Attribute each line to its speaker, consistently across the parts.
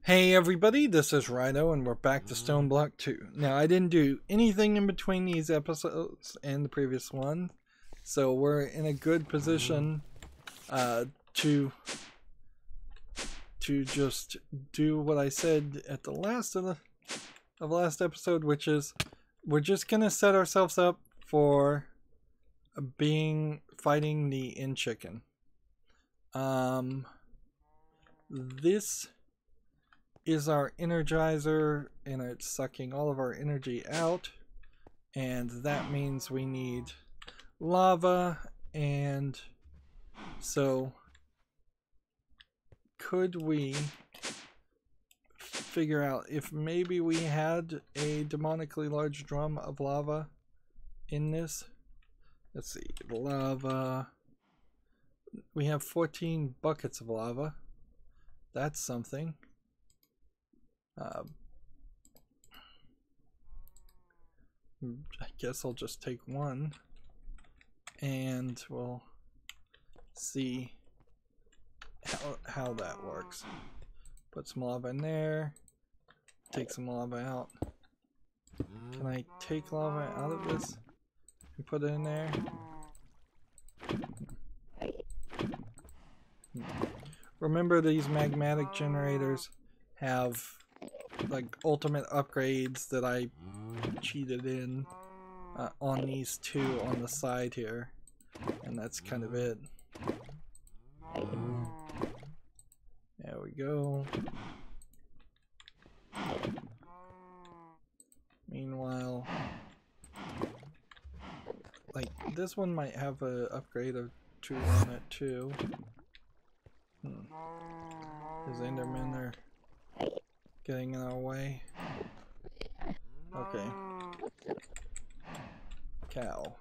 Speaker 1: Hey everybody, this is Rydo and we're back to Stoneblock 2. Now I didn't do anything in between these episodes and the previous one, so we're in a good position to just do what I said at the last last episode, which is we're just gonna set ourselves up for fighting the inn chicken. This is our energizer and it's sucking all of our energy out, and that means we need lava. And so could we figure out if maybe we had a demonically large drum of lava in this? Let's see, lava. We have 14 buckets of lava. That's something. I guess I'll just take one and we'll see how that works. Put some lava in there, take some lava out. Can I take lava out of this and put it in there? Remember, these magmatic generators have like ultimate upgrades that I cheated in on these two on the side here, and that's kind of it. There we go. Meanwhile, like this one might have a upgrade of 2 on it too. His Endermen are getting in our way. Okay. Cow.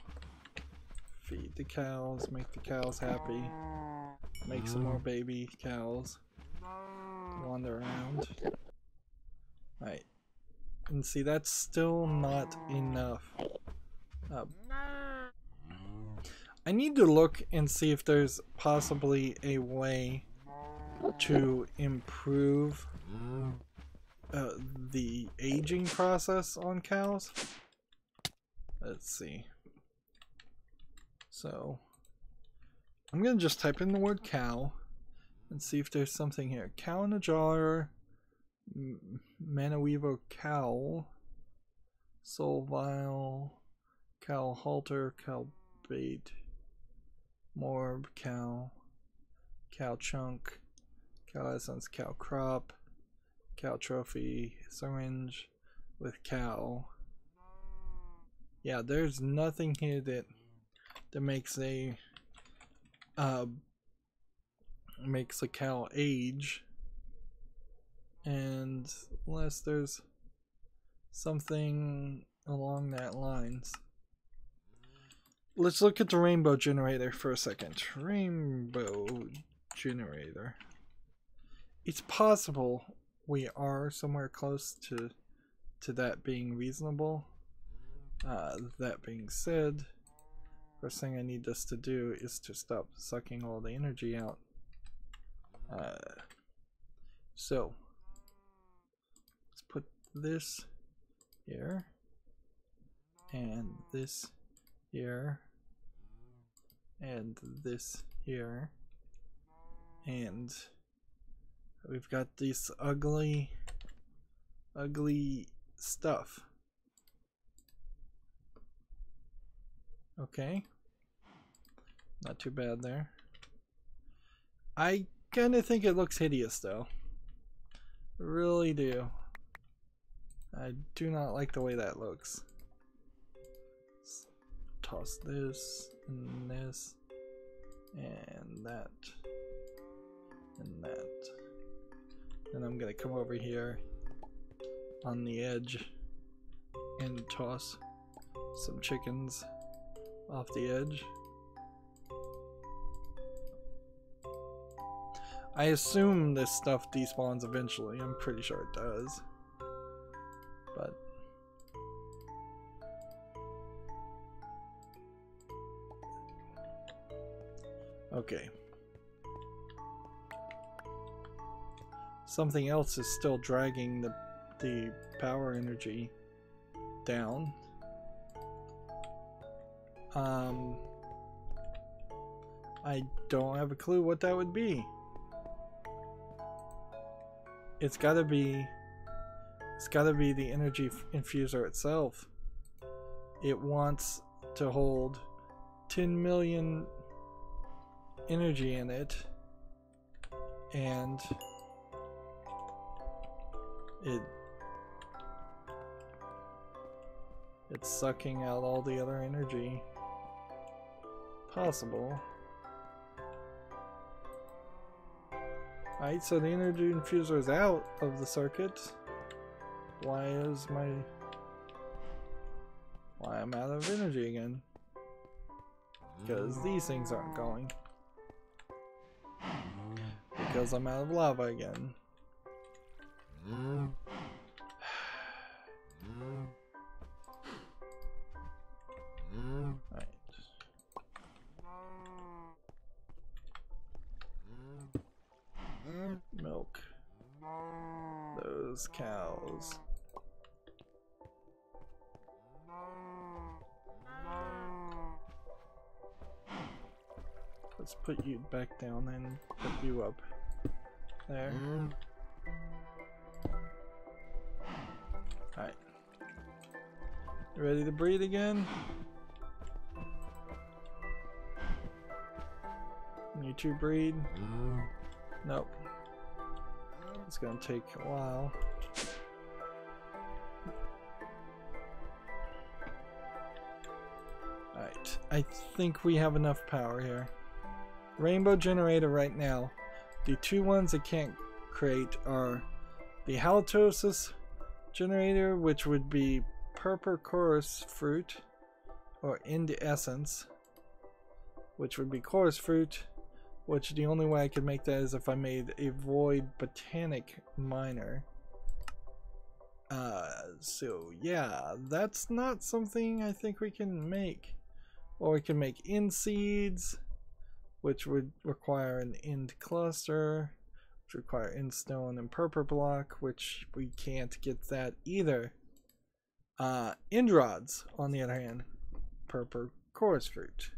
Speaker 1: Feed the cows, make the cows happy. Make some more baby cows to wander around. Right. And see, that's still not enough. I need to look and see if there's possibly a way to improve the aging process on cows. Let's see. So I'm gonna just type in the word cow and see if there's something here. Cow in a jar, Manaweaver cowl, soul vial, cow halter, cow bait, morb, cow chunk, cow essence, cow crop, cow trophy, syringe with cow. Yeah, there's nothing here that makes a cow age, and unless there's something along that lines. Let's look at the rainbow generator for a second. Rainbow generator. It's possible we are somewhere close to that being reasonable. That being said, first thing I need us to do is to stop sucking all the energy out. So let's put this here and this here and this here, and we've got this ugly stuff. Okay, not too bad there. I kind of think it looks hideous though. Really do. I do not like the way that looks. Let's toss this and this and that and that. And I'm gonna come over here on the edge and toss some chickens off the edge. I assume this stuff despawns eventually. I'm pretty sure it does. But okay. something else is still dragging the power energy down. I don't have a clue what that would be. It's gotta be the energy infuser itself. It wants to hold 10 million energy in it, and it's sucking out all the other energy possible. Alright, so the energy infuser is out of the circuit. Why I'm out of energy again? Because these things aren't going. Because I'm out of lava again. Alright. Milk those cows. Let's put you back down and put you up there. Alright. You ready to breed again? You two breed? Nope. It's gonna take a while. Alright, I think we have enough power here. Rainbow generator right now. The two ones it can't create are the Halitosis Generator, which would be purple chorus fruit, or Indescence, which would be chorus fruit, which the only way I could make that is if I made a void botanic miner. So yeah, that's not something I think we can make. Or we can make end seeds, which would require an end cluster, which require end stone and purple block, which we can't get that either. End rods, on the other hand, purple chorus fruit.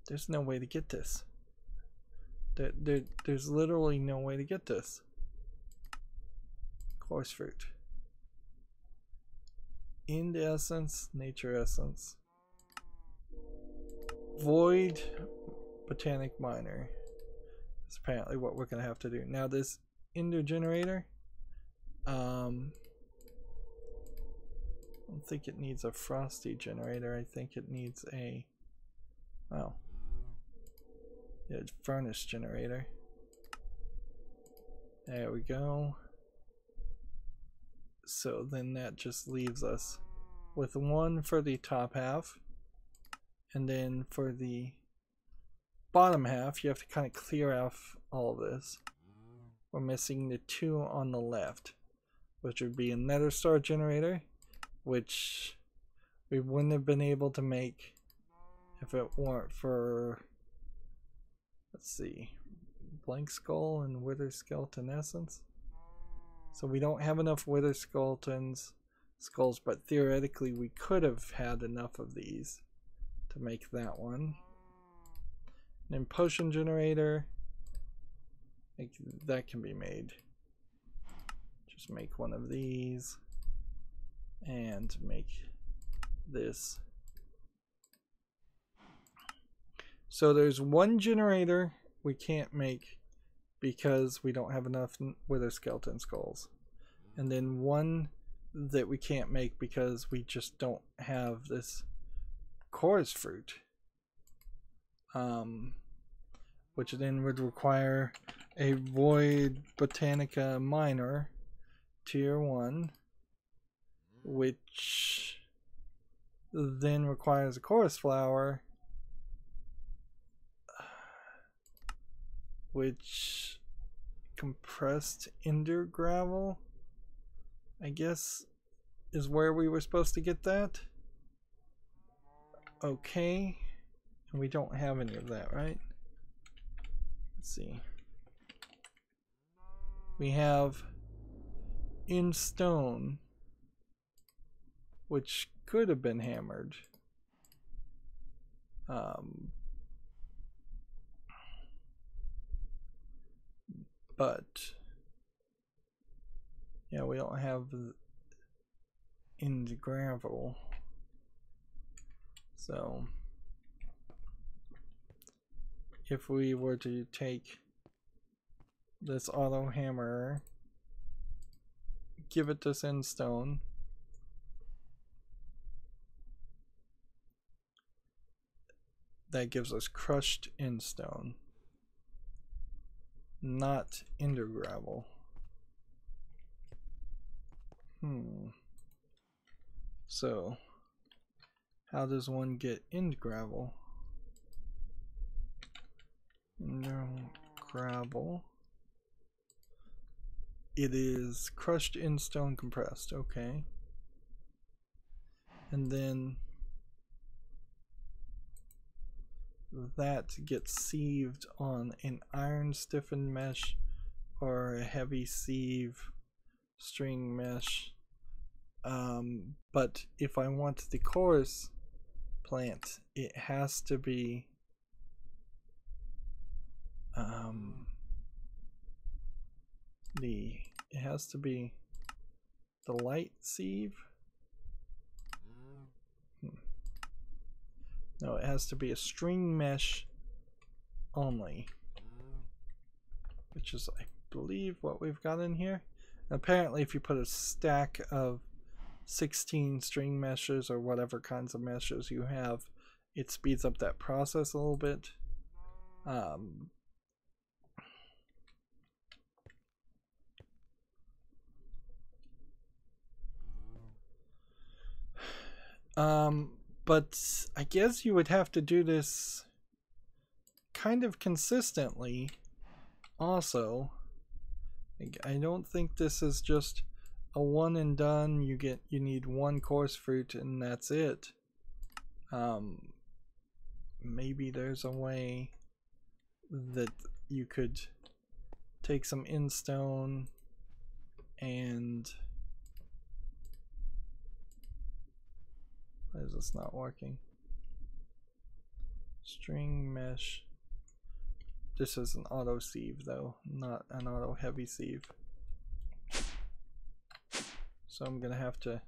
Speaker 1: There's no way to get this. There's literally no way to get this. Chorus fruit. End essence, nature essence. Void botanic miner. That's apparently what we're gonna have to do. Now this ender generator, I don't think it needs a frosty generator. I think it needs a, well, yeah, furnace generator. There we go. So then that just leaves us with one for the top half, and then for the bottom half you have to kind of clear off all this. We're missing the two on the left, which would be a nether star generator, which we wouldn't have been able to make if it weren't for, let's see, blank skull and wither skeleton essence. So we don't have enough wither skulls, but theoretically we could have had enough of these to make that one. And then potion generator, that can be made. Just make one of these and make this. So there's one generator we can't make because we don't have enough wither skeleton skulls, and then one that we can't make because we just don't have this chorus fruit, which then would require a void botanica miner tier 1, which then requires a chorus flower, which compressed ender gravel, I guess, is where we were supposed to get that. Okay, and we don't have any of that, right? Let's see. We have in stone, which could have been hammered. But yeah, we don't have in the gravel. So if we were to take this auto hammer, give it to sandstone, that gives us crushed in stone, not ender gravel. So how does one get into gravel? Ender gravel. It is crushed in stone compressed, okay. And then that gets sieved on an iron stiffened mesh or a heavy sieve string mesh. But if I want the coarse plant, it has to be the light sieve. No, it has to be a string mesh only, which is, I believe, what we've got in here. Apparently, if you put a stack of 16 string meshes or whatever kinds of meshes you have, it speeds up that process a little bit. But I guess you would have to do this kind of consistently also. I don't think this is just a one and done. You need one coarse fruit and that's it. Maybe there's a way that you could take some in-stone and why is this not working? String mesh. This is an auto sieve though, not an auto heavy sieve. So I'm gonna have to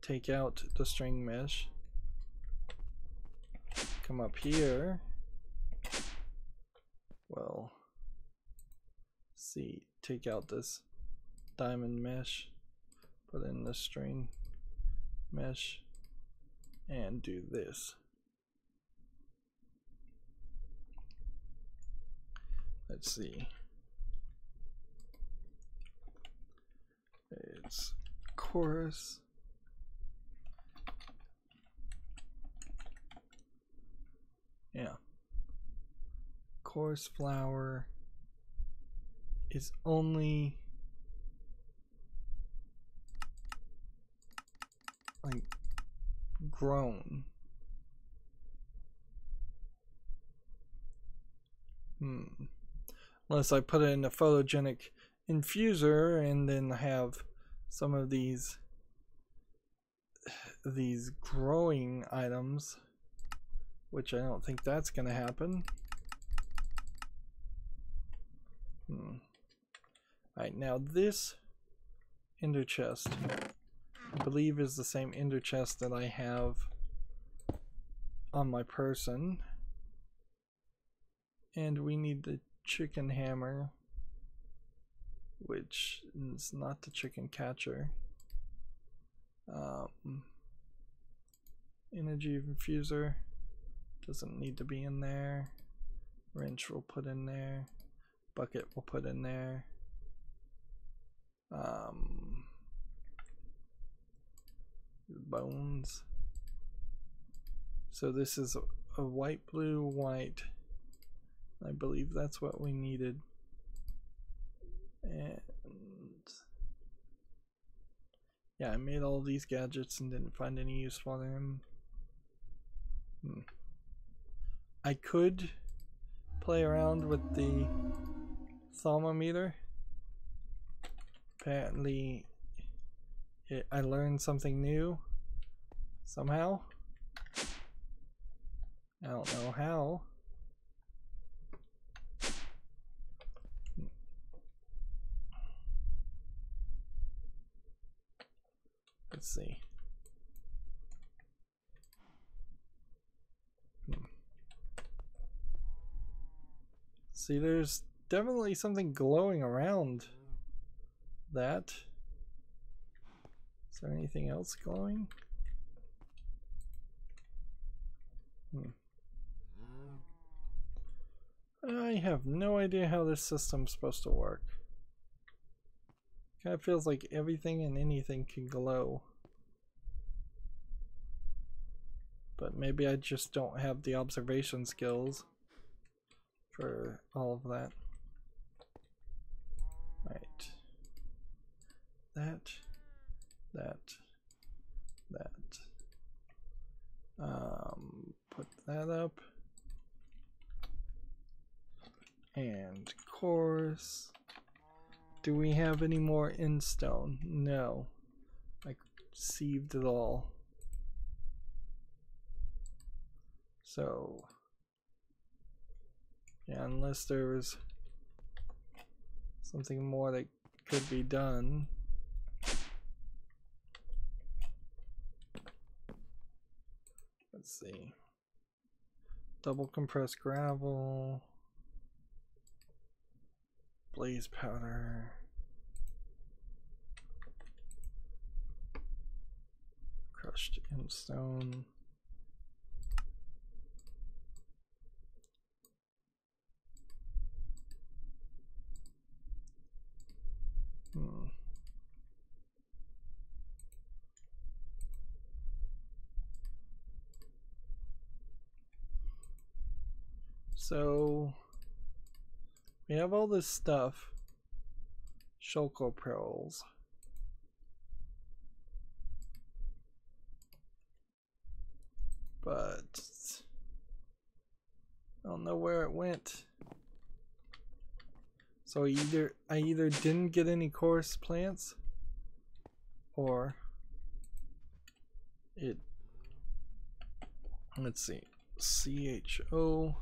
Speaker 1: take out the string mesh, come up here, well, see, take out this diamond mesh, put in the string mesh, and do this. Let's see. It's chorus. Yeah. Coarse flour is only like grown. Unless I put it in a photogenic infuser and then have some of these growing items, which I don't think that's going to happen. Alright, now this ender chest, I believe, is the same ender chest that I have on my person. And we need the chicken hammer, which is not the chicken catcher. Energy infuser doesn't need to be in there. Wrench we'll put in there. Bucket we'll put in there. Bones. So this is a white, blue, white. I believe that's what we needed. And yeah, I made all these gadgets and didn't find any use for them. I could play around with the thermometer. Apparently, I learned something new somehow. I don't know how. Let's see. See, there's definitely something glowing around that. Is there anything else glowing? I have no idea how this system's supposed to work. Kind of feels like everything and anything can glow. But maybe I just don't have the observation skills for all of that. Right. That. Put that up. And of course, do we have any more in stone? No. I sieved it all. So, yeah, unless there was something more that could be done. Let's see. Double compressed gravel. Blaze powder. Crushed imstone. So we have all this stuff. Shulker pearls. But I don't know where it went. So I either didn't get any coarse plants, or it, let's see, CHO,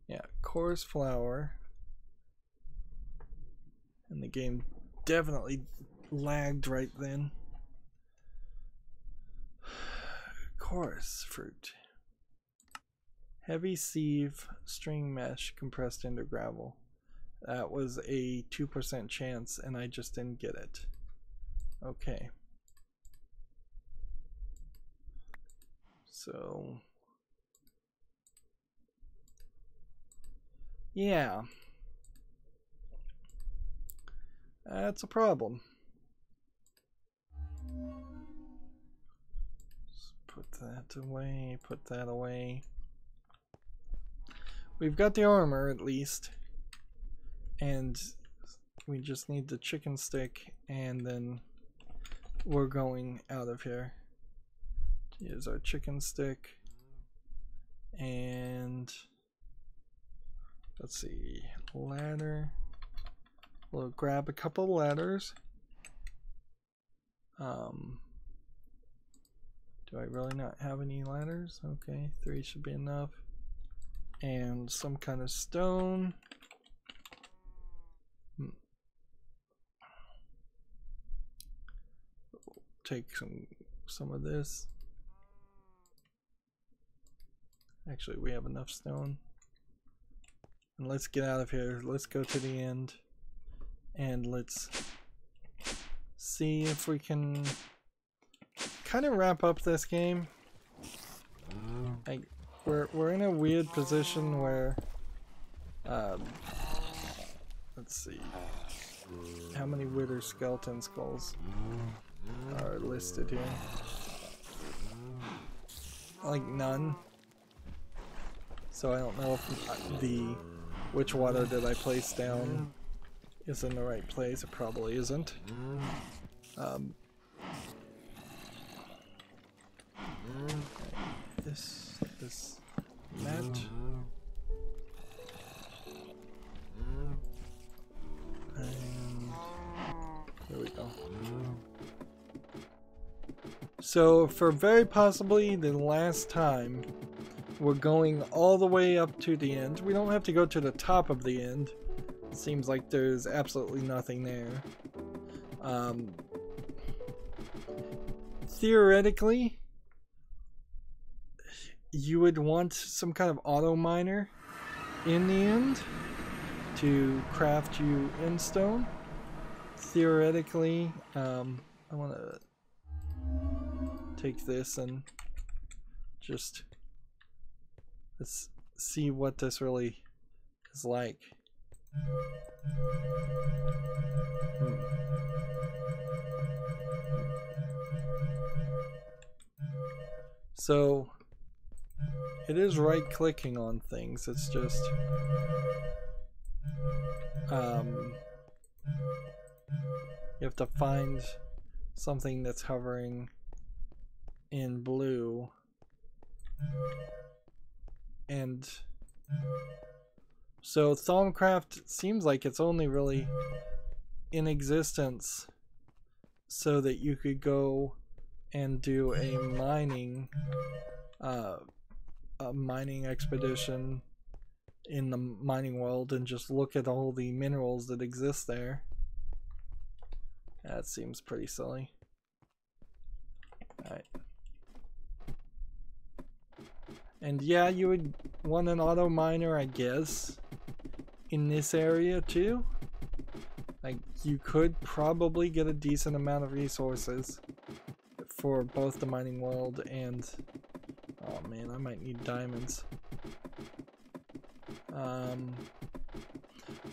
Speaker 1: yeah, coarse flour, and the game definitely lagged right then. Coarse fruit. Heavy sieve, string mesh compressed into gravel. That was a 2% chance and I just didn't get it. Okay. So, yeah. That's a problem. Let's put that away, put that away. We've got the armor at least, and we just need the chicken stick, and then we're going out of here. Here's our chicken stick, and let's see, ladder. We'll grab a couple ladders. Do I really not have any ladders? Okay, 3 should be enough. And some kind of stone. Take some of this. Actually, we have enough stone. And let's get out of here. Let's go to the end. And let's see if we can kind of wrap up this game. We're in a weird position where let's see how many wither skeleton skulls are listed here. Like none. So I don't know if which water did I place down is in the right place. It probably isn't. This mat. So for very possibly the last time, we're going all the way up to the end. We don't have to go to the top of the end. It seems like there's absolutely nothing there. Theoretically, you would want some kind of auto miner in the end to craft you in stone. Theoretically, I want to take this and just let's see what this really is like. So it is right clicking on things, it's just you have to find something that's hovering in blue, and so Thaumcraft seems like it's only really in existence so that you could go and do a mining expedition in the mining world and just look at all the minerals that exist there. That seems pretty silly. Alright. And yeah, you would want an auto miner, I guess, in this area too. Like, you could probably get a decent amount of resources for both the mining world and... oh man, I might need diamonds.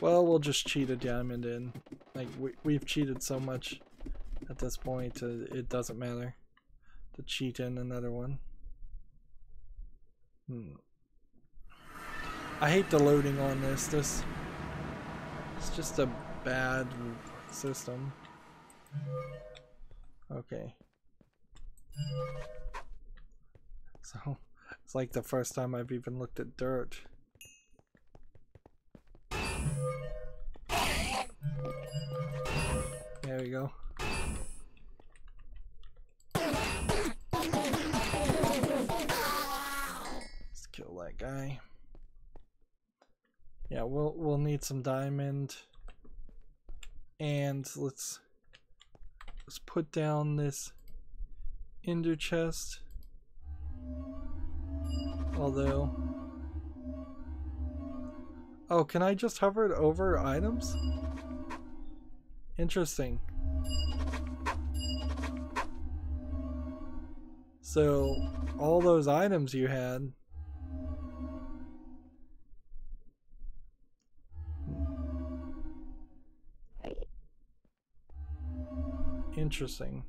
Speaker 1: Well, we'll just cheat a diamond in. Like, we've cheated so much at this point, it doesn't matter to cheat in another one. I hate the loading on this. It's just a bad system. Okay. So, it's like the first time I've even looked at dirt. There we go. Let's kill that guy. Yeah, we'll need some diamond. And let's put down this ender chest. Although, oh, can I just hover it over items? Interesting. So all those items you had, interesting.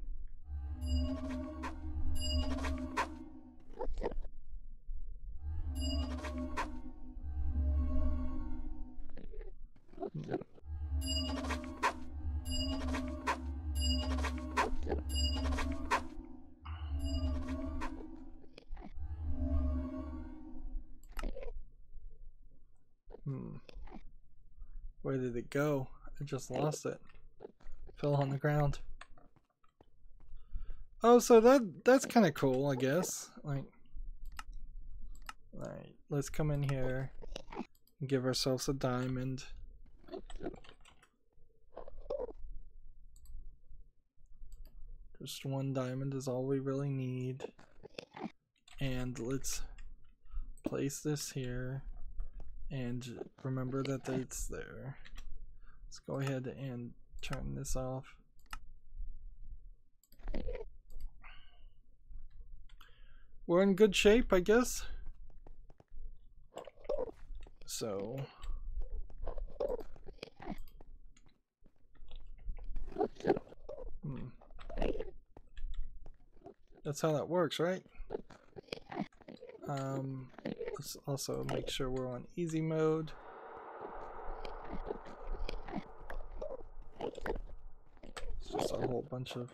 Speaker 1: Where did it go? I just lost it. Fell on the ground. Oh, so that's kind of cool, I guess. Like, alright, let's come in here and give ourselves a diamond. Just one diamond is all we really need. And let's place this here. And remember that it's there. Let's go ahead and turn this off. We're in good shape, I guess. So that's how that works, right? Let's also make sure we're on easy mode. It's just a whole bunch of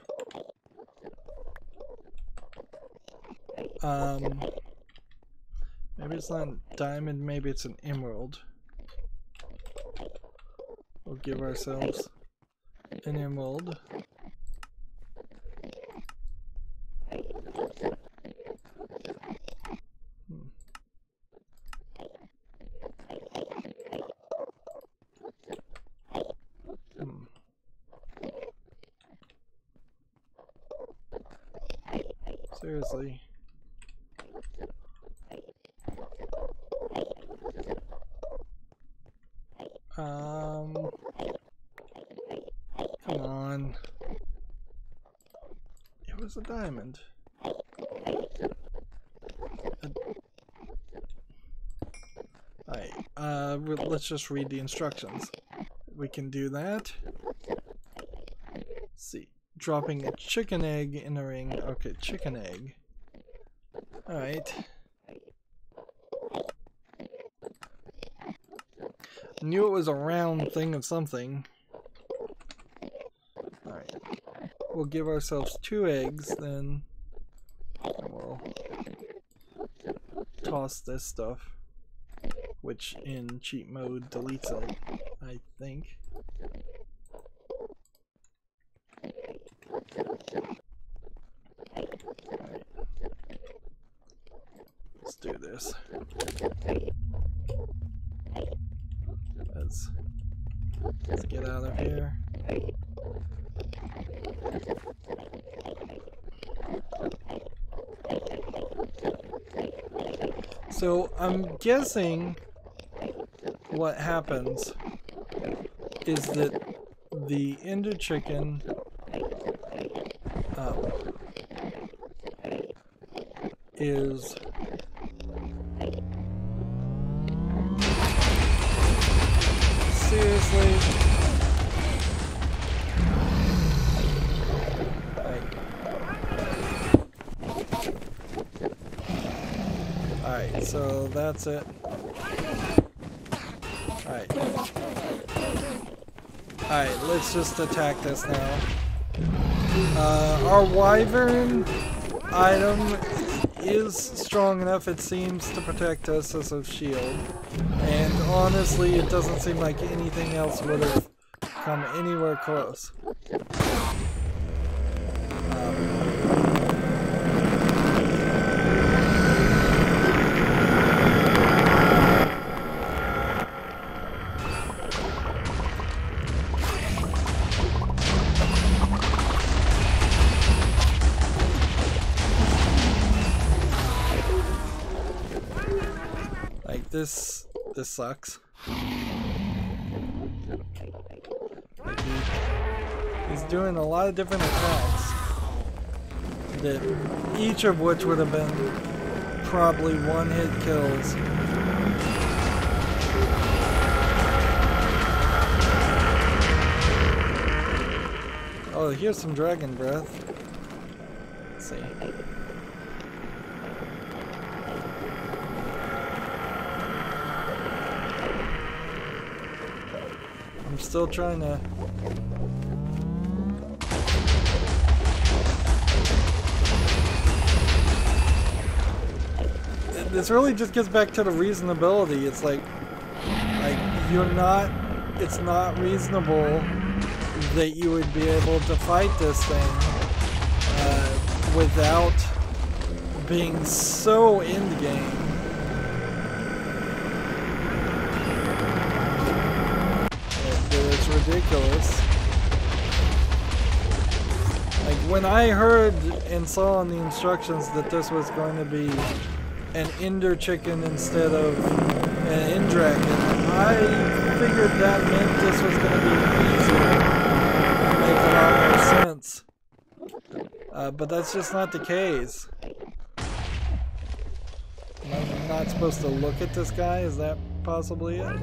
Speaker 1: maybe it's not diamond, maybe it's an emerald. We'll give ourselves an emerald. Seriously. Come on. It was a diamond. Alright, let's just read the instructions. We can do that. Let's see. Dropping a chicken egg in a ring. Okay, chicken egg. Alright. Knew it was a round thing of something. Alright. We'll give ourselves 2 eggs, then we'll toss this stuff, which in cheat mode deletes it, I think. Alright. Let's do this. Let's get out of here. So I'm guessing what happens is that the Ender Chicken is seriously. Alright, so that's it. Alright. Alright, let's just attack this now. Our Wyvern item is strong enough, it seems, to protect us as a shield. And honestly, it doesn't seem like anything else would have come anywhere close. This sucks. Like he's doing a lot of different attacks, that each of which would have been probably one-hit kills. Oh, here's some dragon breath. Let's see. I'm still trying to... This really just gets back to the reasonability. It's like you're not... It's not reasonable that you would be able to fight this thing without being so in the game. It's ridiculous. Like when I heard and saw in the instructions that this was going to be an Ender Chicken instead of an End Dragon, I figured that meant this was going to be easier. Make a lot more sense. But that's just not the case. I'm not supposed to look at this guy? Is that possibly it?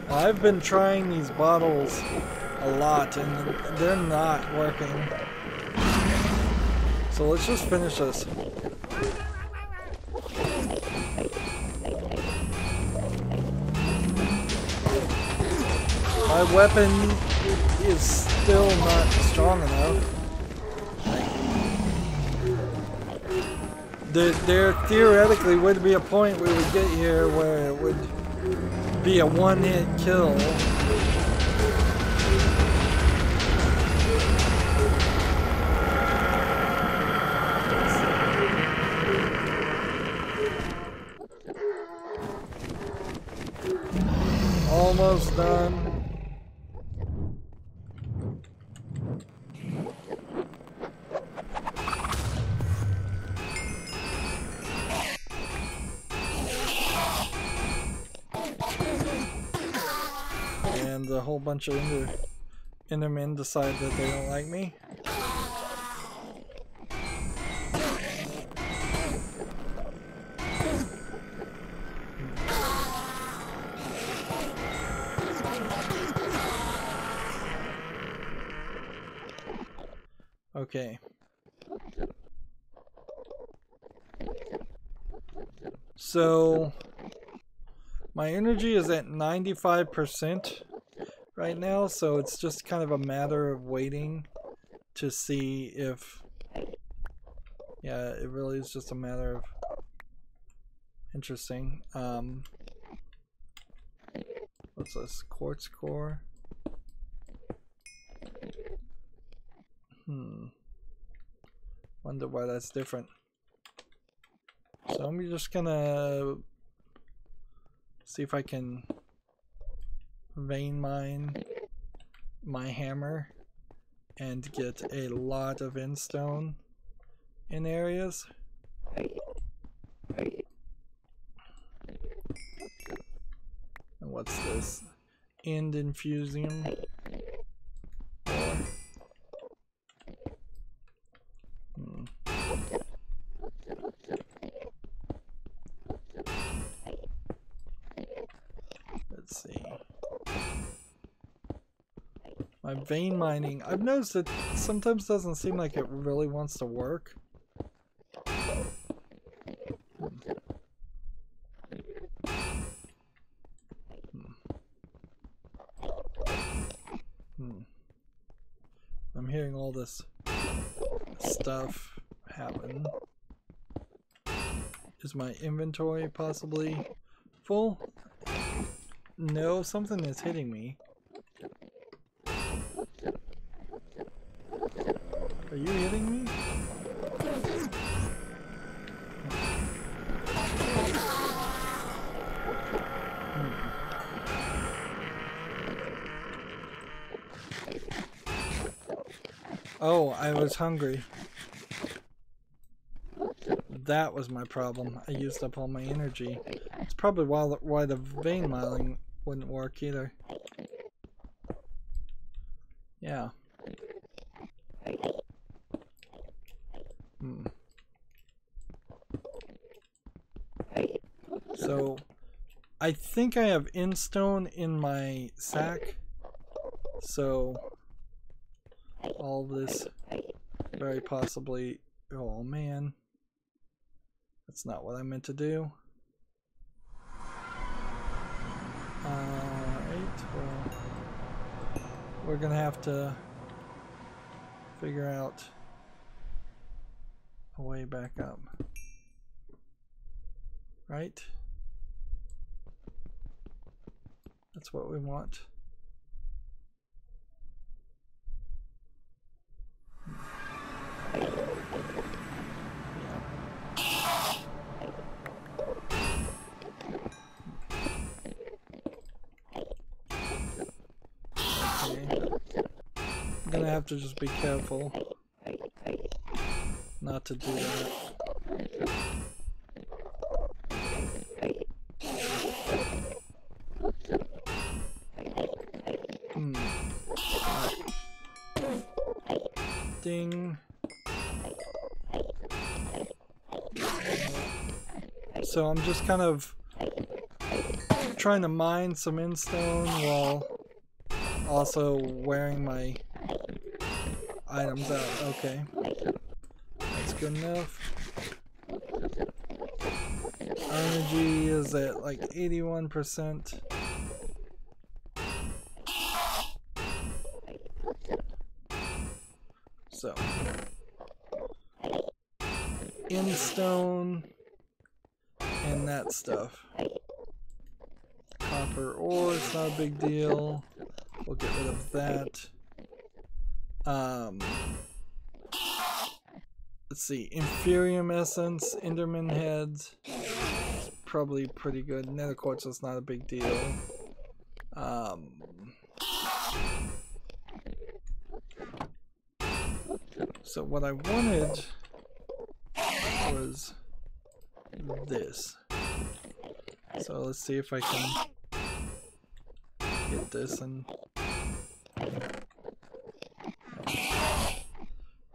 Speaker 1: I've been trying these bottles a lot and they're not working. So let's just finish this. My weapon is still not strong enough. There theoretically would be a point we would get here where it would be a one-hit kill. Almost done. And a whole bunch of Endermen decide that they don't like me. Okay. So my energy is at 95% right now, so it's just kind of a matter of waiting to see if, yeah, it really is just a matter of, interesting. What's this? Quartz core? Wonder why that's different. So I'm just gonna see if I can vein mine my hammer and get a lot of endstone in areas. And what's this? End infusion. Let's see. My vein mining, I've noticed it sometimes doesn't seem like it really wants to work. I'm hearing all this stuff happen. Is my inventory possibly full? No, something is hitting me. Are you hitting me? Oh, I was hungry. That was my problem. I used up all my energy. It's probably why the vein mining wouldn't work either. Yeah. So, I think I have endstone in my sack. So, all this very possibly... Oh man. That's not what I meant to do. Alright, well, we're gonna have to figure out a way back up. Right? That's what we want. I'm gonna have to just be careful not to do that. Ding. So I'm just kind of trying to mine some endstone while also wearing my items out. Okay, that's good enough. Our energy is at like 81%. So, endstone and that stuff. Copper. copper ore, it's not a big deal. We'll get rid of that. Let's see, Inferium Essence, Enderman Heads, probably pretty good. Nether Quartz is not a big deal. So what I wanted was this. So let's see if I can get this and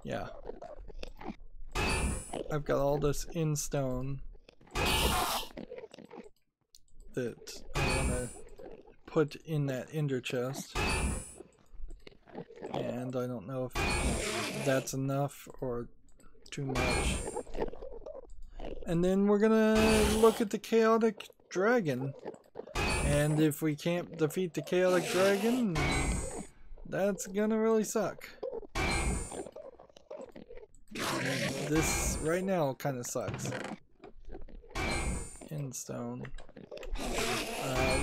Speaker 1: yeah. I've got all this in stone that I want to put in that ender chest. And I don't know if that's enough or too much. And then we're gonna look at the chaotic dragon. And if we can't defeat the chaotic dragon, that's gonna really suck. This right now kind of sucks. In stone.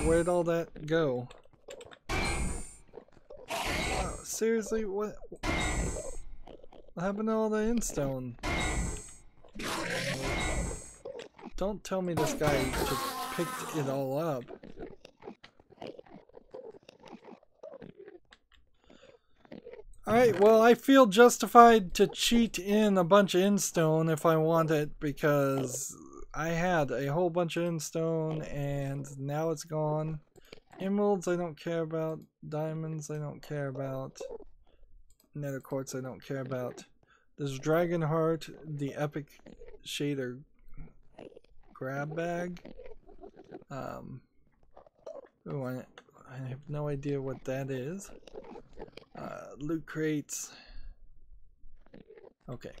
Speaker 1: Where'd all that go? Seriously, what happened to all the in-stone? Don't tell me this guy just picked it all up. Alright, well, I feel justified to cheat in a bunch of in-stone if I want it, because I had a whole bunch of in-stone and now it's gone. Emeralds I don't care about. Diamonds I don't care about. Nether quartz I don't care about. This dragon heart, the epic shader grab bag. Ooh, I have no idea what that is. Loot crates. Okay.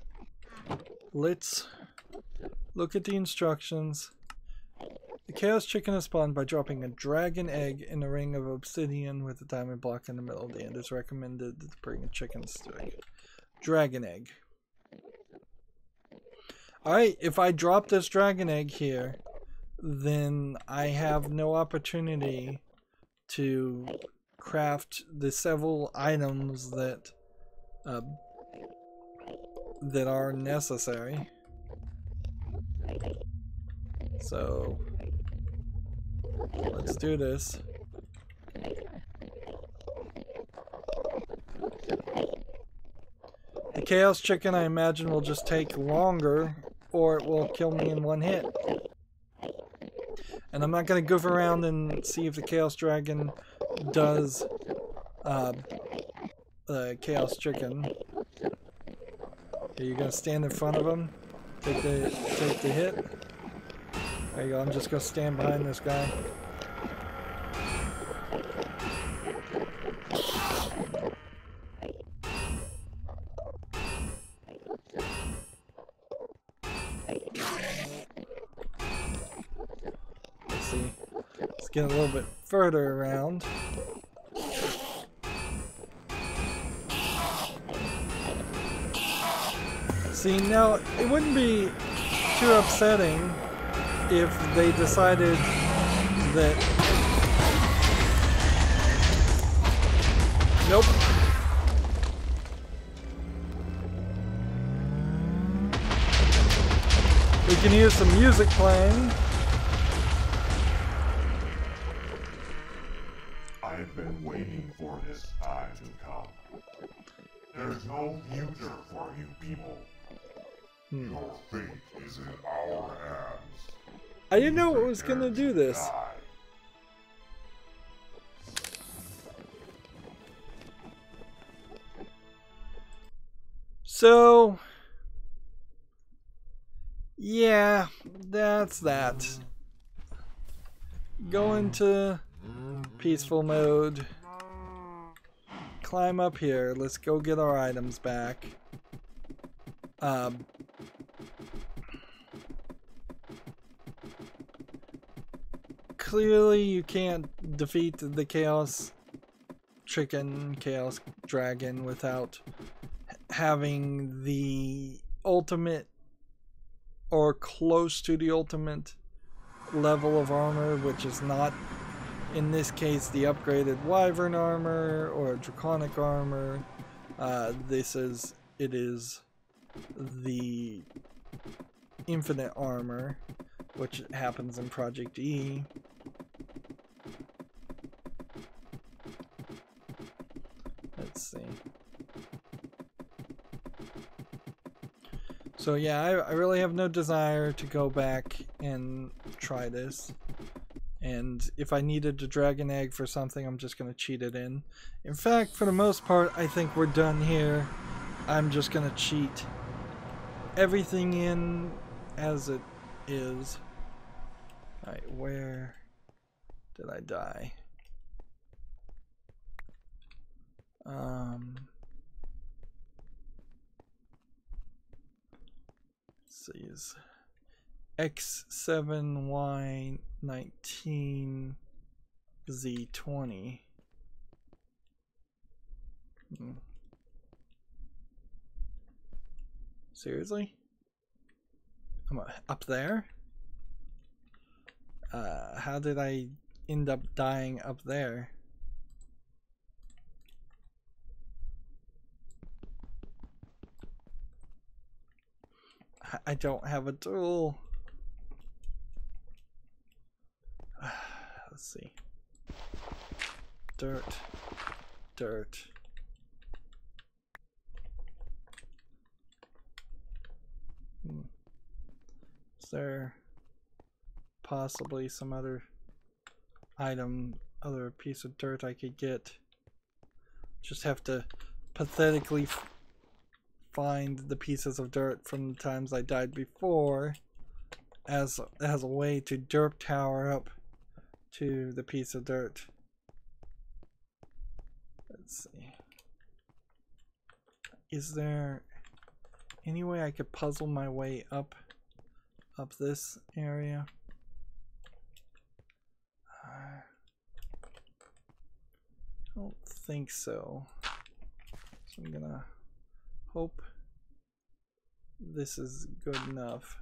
Speaker 1: Let's look at the instructions. The Chaos Chicken is spawned by dropping a dragon egg in a ring of obsidian with a diamond block in the middle of the end. It's recommended to bring a chicken stick. Dragon egg. Alright, if I drop this dragon egg here, then I have no opportunity to craft the several items that that are necessary. So let's do this. The Chaos Chicken, I imagine, will just take longer, or it will kill me in one hit. And I'm not going to goof around and see if the Chaos Dragon does the Chaos Chicken. Are you going to stand in front of him? Take the hit? There you go, I'm just going to stand behind this guy. Let's see. Let's get a little bit further around. See, now, it wouldn't be too upsetting if they decided that... Nope. We can hear some music playing.
Speaker 2: I've been waiting for this time to come. There's no future for you people. Your fate is in our hands.
Speaker 1: I didn't know it was gonna do this. So, yeah, that's that. Go into peaceful mode. Climb up here. Let's go get our items back. Clearly you can't defeat the Chaos Chicken, Chaos Dragon without having the ultimate or close to the ultimate level of armor, which is not in this case, the upgraded Wyvern armor or Draconic armor. It is the Infinite armor, which happens in Project E. Let's see. So yeah, I really have no desire to go back and try this. And if I needed a dragon egg for something, I'm just going to cheat it in. In fact, for the most part, I think we're done here. I'm just going to cheat everything in as it is. Alright, where did I die? Let's see, is X7Y19Z20. Seriously? I'm up there? How did I end up dying up there? I don't have a tool. Let's see. Dirt. Dirt. Is there possibly some other item, other piece of dirt I could get? Just have to pathetically find the pieces of dirt from the times I died before as a way to derp tower up to the piece of dirt. Let's see. Is there any way I could puzzle my way up this area? I don't think so. So I'm gonna hope this is good enough.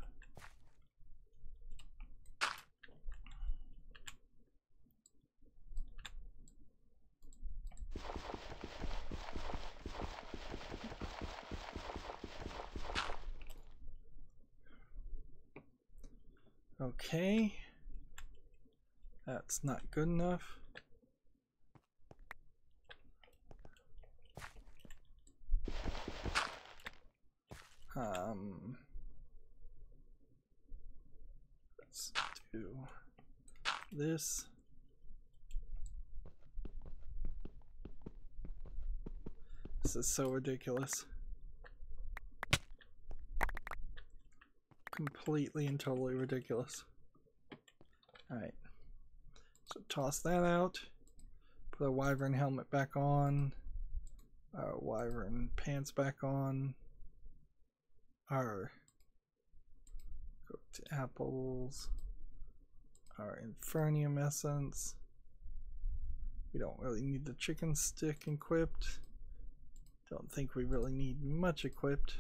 Speaker 1: Okay, that's not good enough. Let's do this. This is so ridiculous. Completely and totally ridiculous. Alright. So toss that out. Put our wyvern helmet back on. Our wyvern pants back on. Our cooked apples. Our infernium essence. We don't really need the chicken stick equipped. Don't think we really need much equipped.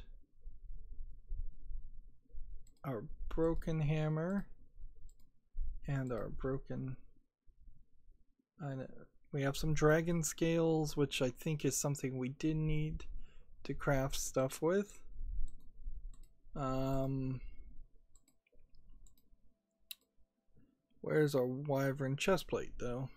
Speaker 1: Our broken hammer and our broken, we have some dragon scales, which I think is something we did need to craft stuff with. Where's our wyvern chestplate though?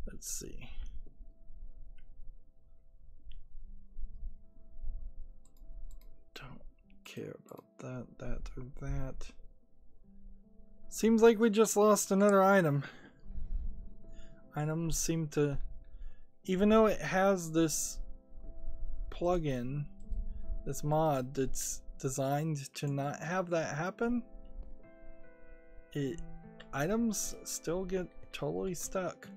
Speaker 1: Let's see. Don't care about that or that. Seems like we just lost another item. Items seem to, even though it has this plugin, this mod that's designed to not have that happen, items still get totally stuck.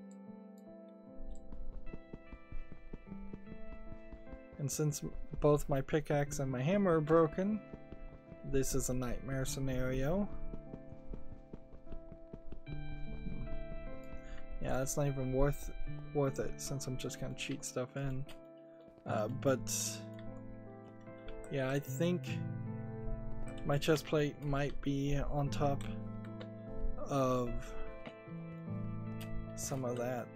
Speaker 1: And since both my pickaxe and my hammer are broken, this is a nightmare scenario. Yeah, that's not even worth it since I'm just gonna cheat stuff in. But yeah, I think my chest plate might be on top of some of that.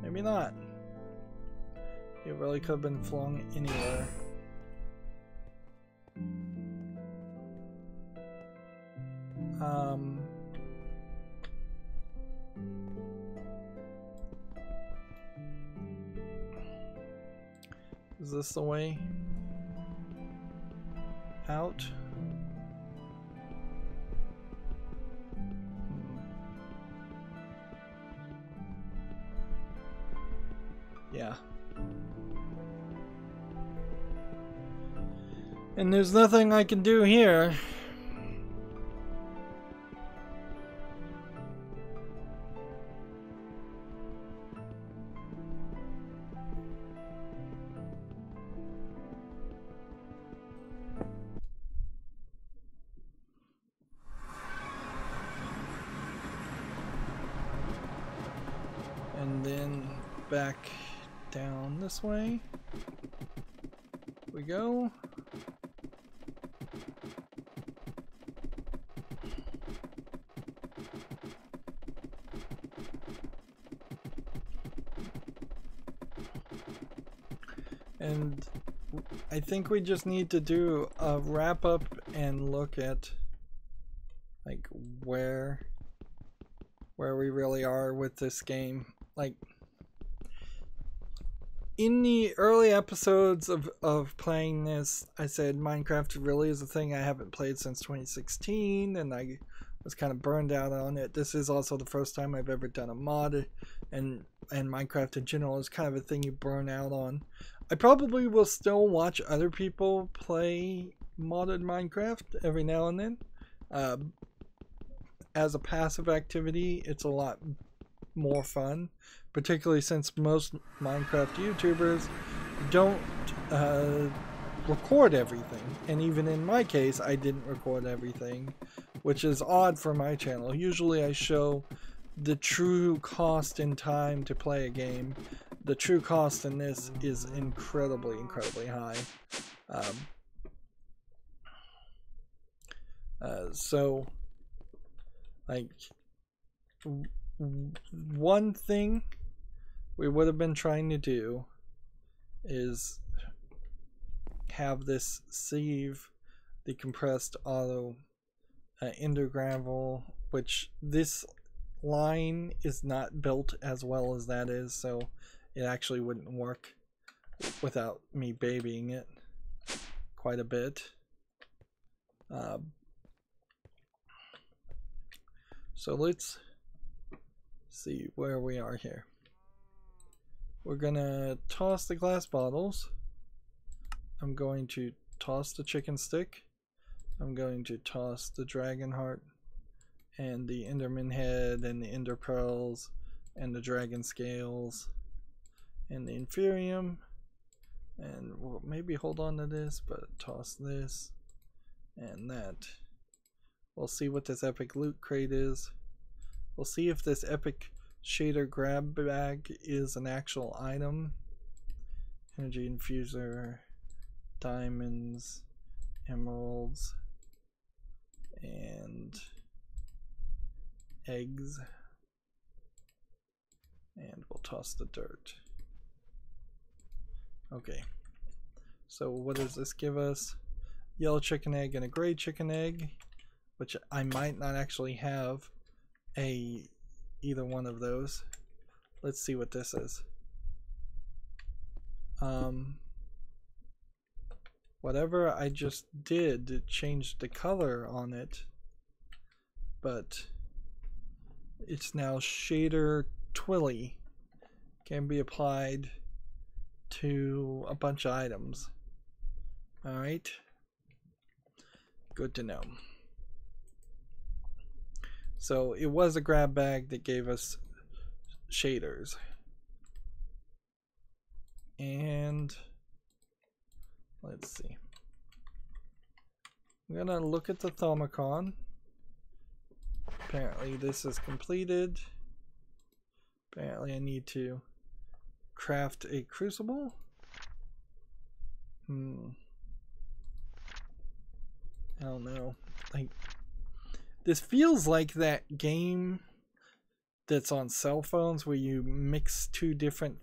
Speaker 1: Maybe not. It really could have been flung anywhere. Is this the way out? Yeah. And there's nothing I can do here. And then back down this way we go. And I think we just need to do a wrap up and look at like where we really are with this game. Like in the early episodes of playing this, I said Minecraft really is a thing I haven't played since 2016, and I was kind of burned out on it. This is also the first time I've ever done a mod, and Minecraft in general is kind of a thing you burn out on. I probably will still watch other people play modded Minecraft every now and then. As a passive activity, it's a lot more fun, particularly since most Minecraft YouTubers don't record everything. And even in my case, I didn't record everything, which is odd for my channel. Usually I show the true cost in time to play a game. The true cost in this is incredibly high. So, like, one thing we would have been trying to do is have this sieve the compressed auto ender gravel, which this line is not built as well as that is, so it actually wouldn't work without me babying it quite a bit. So let's see where we are here. We're gonna toss the glass bottles. I'm going to toss the chicken stick. I'm going to toss the dragon heart and the enderman head and the ender pearls and the dragon scales and the inferium, and we'll maybe hold on to this, but toss this and that. We'll see what this epic loot crate is. We'll see if this epic shader grab bag is an actual item. Energy infuser, diamonds, emeralds, and eggs. And we'll toss the dirt. Okay, so what does this give us? Yellow chicken egg and a gray chicken egg, which I might not actually have either one of those. Let's see what this is. Whatever I just did, it changed the color on it, but it's now shader twilly, can be applied to a bunch of items. Alright, good to know. So it was a grab bag that gave us shaders. And let's see. I'm gonna look at the Thermicon. Apparently this is completed. Apparently I need to craft a crucible. I don't know. Like, this feels like that game that's on cell phones where you mix two different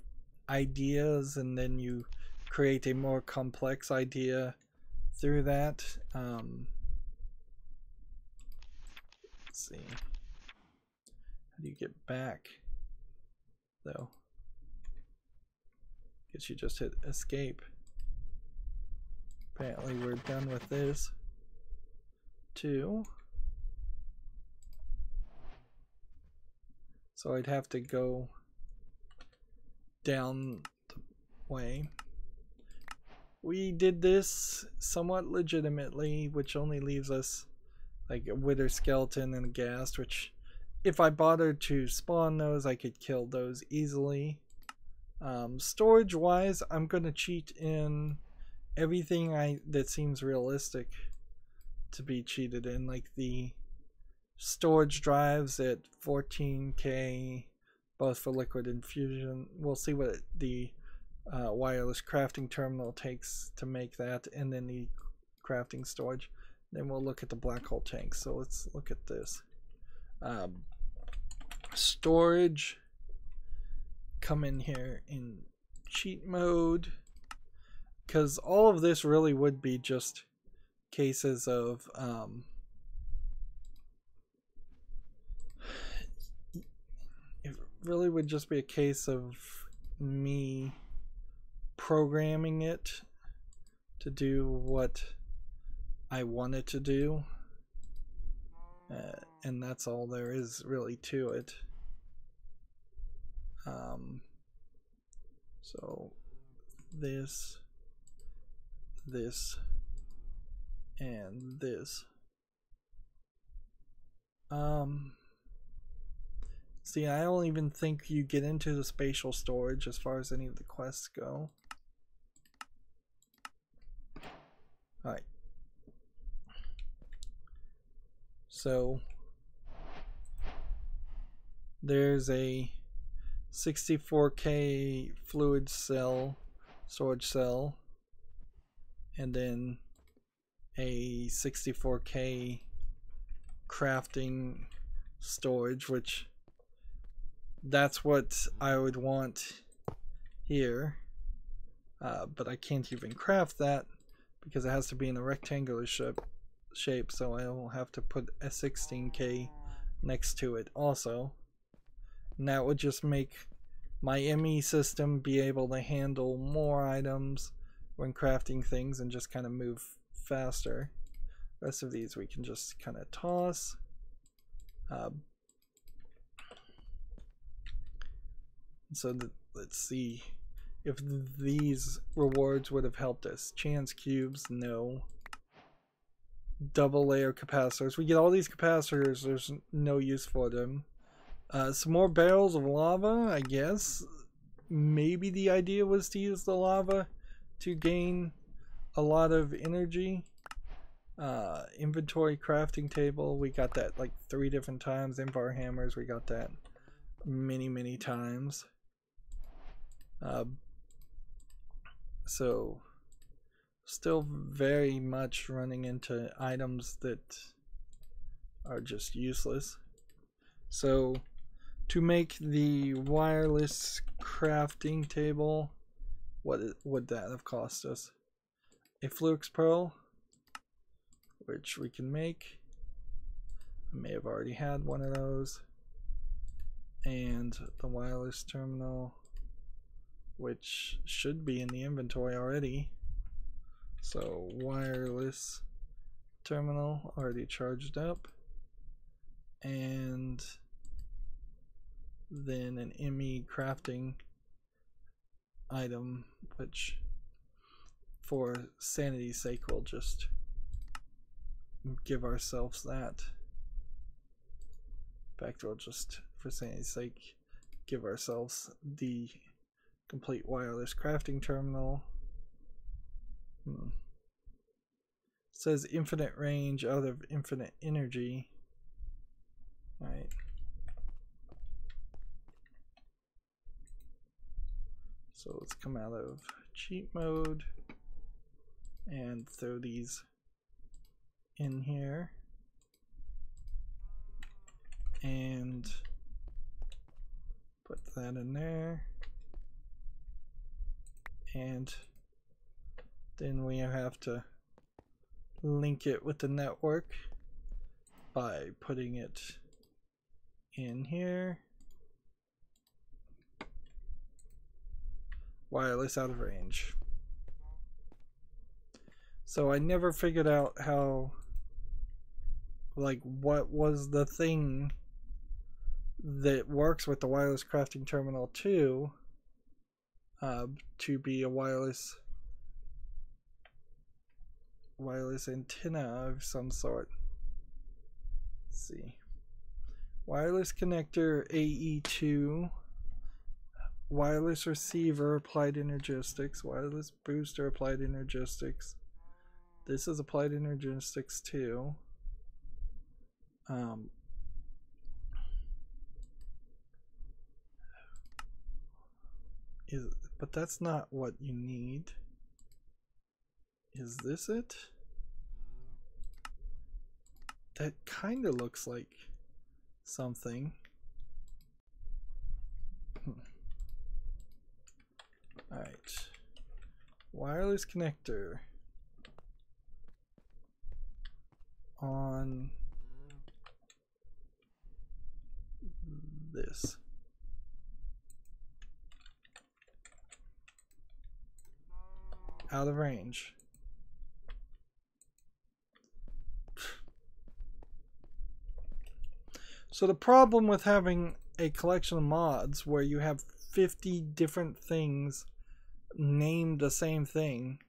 Speaker 1: ideas and then you create a more complex idea through that. Let's see. How do you get back though? Guess you just hit escape. Apparently we're done with this too. So I'd have to go down the way. We did this somewhat legitimately, which only leaves us like a wither skeleton and a ghast, which if I bothered to spawn those, I could kill those easily. Storage wise, I'm gonna cheat in everything that seems realistic to be cheated in, like the storage drives at 14K, both for liquid and fusion. We'll see what the wireless crafting terminal takes to make that, and then the crafting storage. Then we'll look at the black hole tanks. So let's look at this. Storage, come in here in cheat mode, because all of this really would be just cases of it really would just be a case of me programming it to do what I want it to do, and that's all there is really to it. So this, and this. See, I don't even think you get into the spatial storage as far as any of the quests go. Alright. So there's a 64K fluid cell, storage cell, and then a 64K crafting storage, which that's what I would want here, but I can't even craft that because it has to be in a rectangular shape, so I will have to put a 16K next to it also, and that would just make my ME system be able to handle more items when crafting things and just kind of move faster. The rest of these we can just kind of toss. So let's see if these rewards would have helped us. Chance cubes, no. Double layer capacitors. We get all these capacitors, there's no use for them. Some more barrels of lava, I guess. Maybe the idea was to use the lava to gain a lot of energy. Inventory crafting table, we got that like 3 different times. Empire hammers, we got that many times. So still very much running into items that are just useless. So to make the wireless crafting table, what would that have cost us? A Flux Pearl, which we can make. I may have already had one of those. And the wireless terminal, which should be in the inventory already. So wireless terminal already charged up, and then an ME crafting item, which for sanity's sake we'll just give ourselves that. In fact, we'll just, for sanity's sake, give ourselves the complete wireless crafting terminal. It says infinite range out of infinite energy. All right. So let's come out of cheat mode and throw these in here. And put that in there. And then we have to link it with the network by putting it in here. Wireless out of range. So I never figured out how, like, what was the thing that works with the wireless crafting terminal 2 to be a wireless antenna of some sort. Let's see. Wireless connector AE2, wireless receiver applied energistics, wireless booster applied energistics. This is applied energistics too. But that's not what you need. Is this it? That kind of looks like something. Alright. Wireless connector on this. Out of range. So the problem with having a collection of mods where you have 50 different things named the same thing.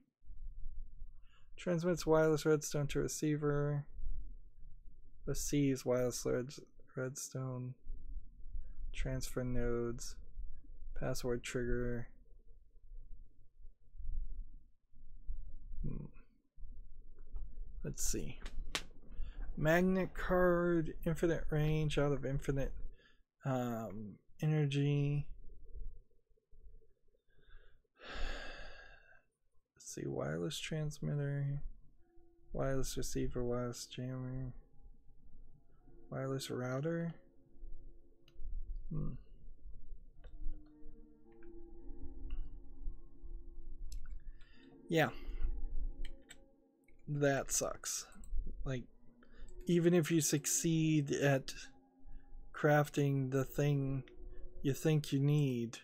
Speaker 1: Transmits wireless redstone to receiver. Receives wireless redstone. Transfer nodes. Password trigger. Let's see. Magnet card, infinite range out of infinite energy. Let's see, wireless transmitter, wireless receiver, wireless jammer, wireless router. Yeah. That sucks. Like, even if you succeed at crafting the thing you think you need,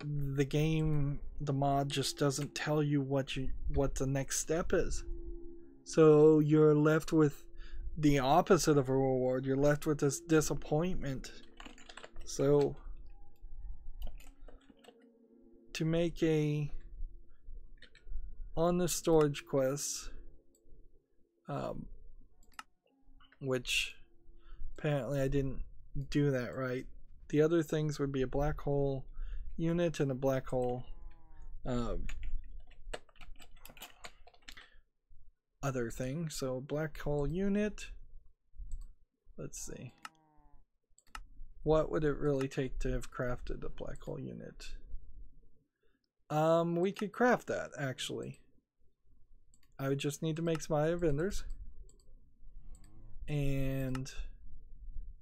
Speaker 1: the game, the mod just doesn't tell you what the next step is. So you're left with the opposite of a reward. You're left with this disappointment. So to make a on the storage quest, which apparently I didn't do that right. The other things would be a black hole unit and a black hole other thing. So black hole unit, let's see. What would it really take to have crafted a black hole unit? We could craft that actually. I would just need to make some IO vendors. And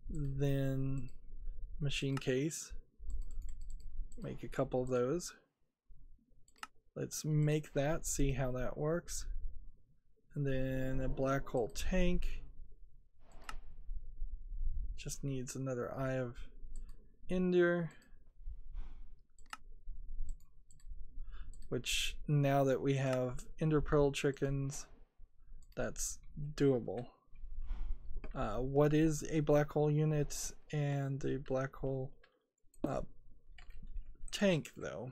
Speaker 1: then machine case. Make a couple of those. Let's make that, see how that works. And then a black hole tank. Just needs another eye of Ender. Which, now that we have Ender Pearl chickens, that's doable. What is a black hole unit and a black hole tank, though?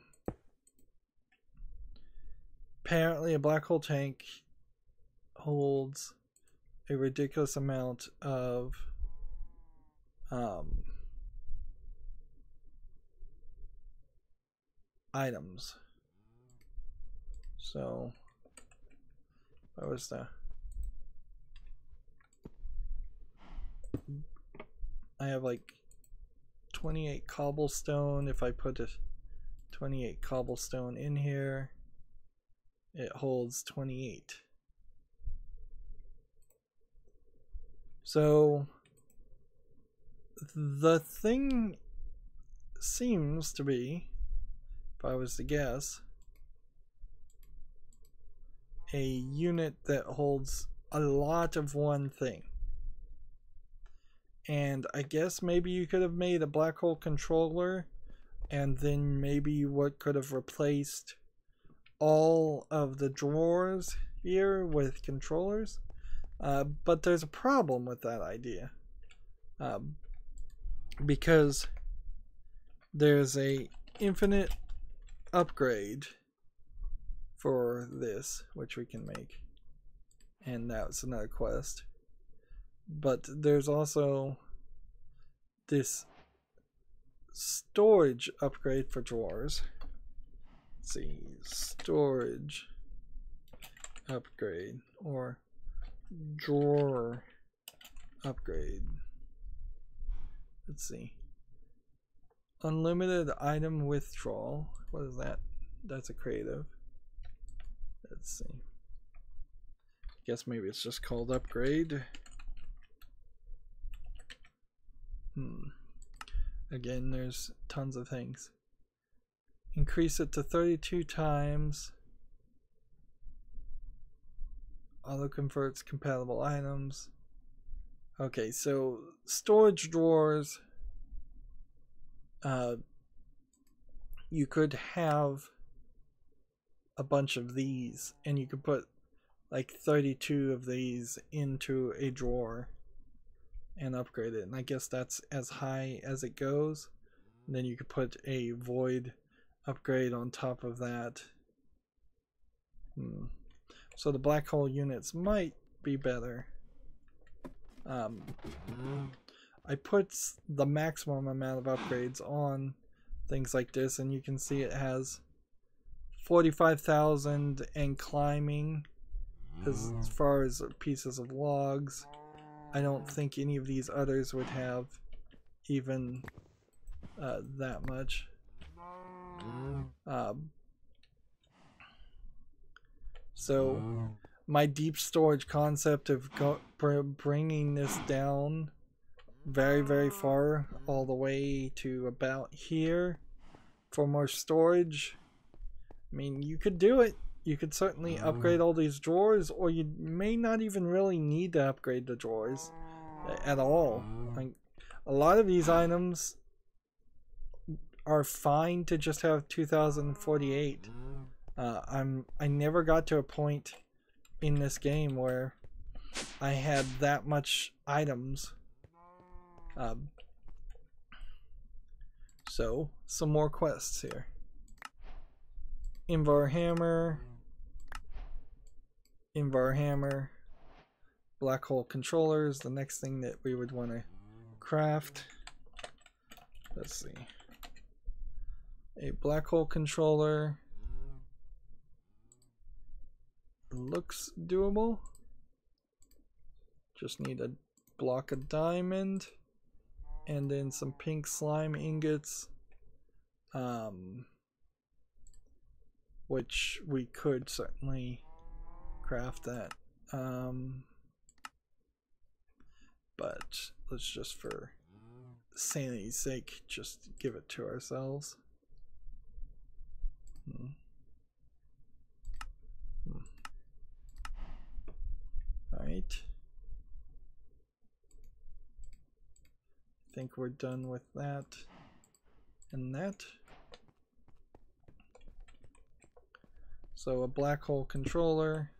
Speaker 1: Apparently, a black hole tank holds a ridiculous amount of items. So, what was the I have like 28 cobblestone. If I put a 28 cobblestone in here, it holds 28. So the thing seems to be, if I was to guess, a unit that holds a lot of one thing. And I guess maybe you could have made a black hole controller, and then maybe what could have replaced all of the drawers here with controllers. But there's a problem with that idea. Because there's a infinite upgrade for this, which we can make. And that's another quest. But there's also this storage upgrade for drawers. Let's see, storage upgrade or drawer upgrade. Let's see. Unlimited item withdrawal. What is that? That's a creative. Let's see. Guess maybe it's just called upgrade. Again, there's tons of things. Increase it to 32 times. Auto converts compatible items. Okay, so storage drawers. You could have a bunch of these, and you could put like 32 of these into a drawer and upgrade it. And I guess that's as high as it goes. And then you could put a void upgrade on top of that. So the black hole units might be better. I put the maximum amount of upgrades on things like this, and you can see it has 45,000 and climbing as far as pieces of logs. I don't think any of these others would have even that much. So my deep storage concept of bringing this down very, very far, all the way to about here for more storage. I mean, you could do it. You could certainly upgrade all these drawers, or you may not even really need to upgrade the drawers at all. Like, a lot of these items are fine to just have 2048. I never got to a point in this game where I had that much items. So some more quests here. Invar hammer, black hole controllers, the next thing that we would want to craft. Let's see. A black hole controller looks doable. Just need a block of diamond and then some pink slime ingots, which we could certainly craft that, but let's just, for sanity's sake, just give it to ourselves. Alright, I think we're done with that and that. So a black hole controller.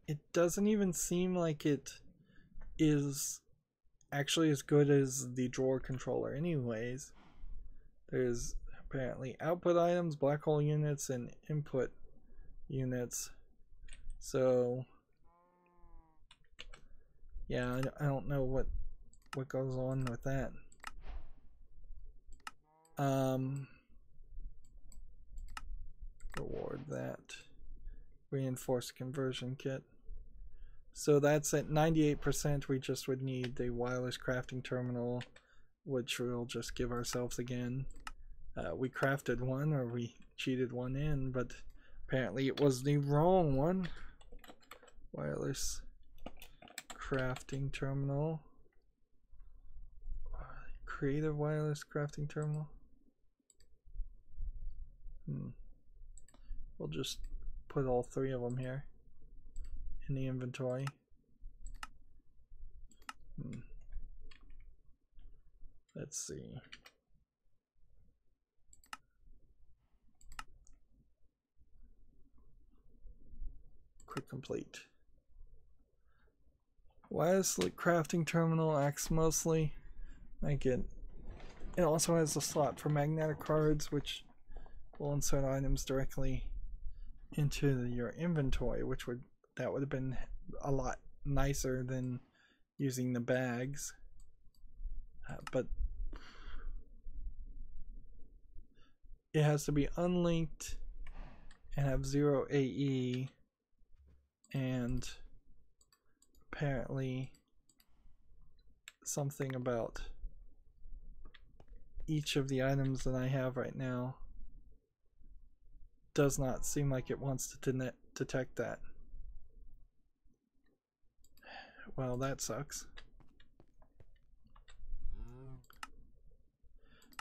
Speaker 1: It doesn't even seem like it is actually as good as the drawer controller anyways. There's apparently output items, black hole units, and input units. So yeah, I don't know what goes on with that. Reward that. Reinforced conversion kit. So that's at 98%. We just would need the wireless crafting terminal, which we'll just give ourselves again. We crafted one, or we cheated one in, but apparently it was the wrong one. Wireless crafting terminal. Creative wireless crafting terminal. We'll just put all three of them here in the inventory. Let's see. Quick complete. Wireless crafting terminal acts mostly like it. It also has a slot for magnetic cards, which will insert items directly into your inventory, which would have been a lot nicer than using the bags. But it has to be unlinked and have 0 AE, and apparently something about each of the items that I have right now does not seem like it wants to detect that. Well, that sucks.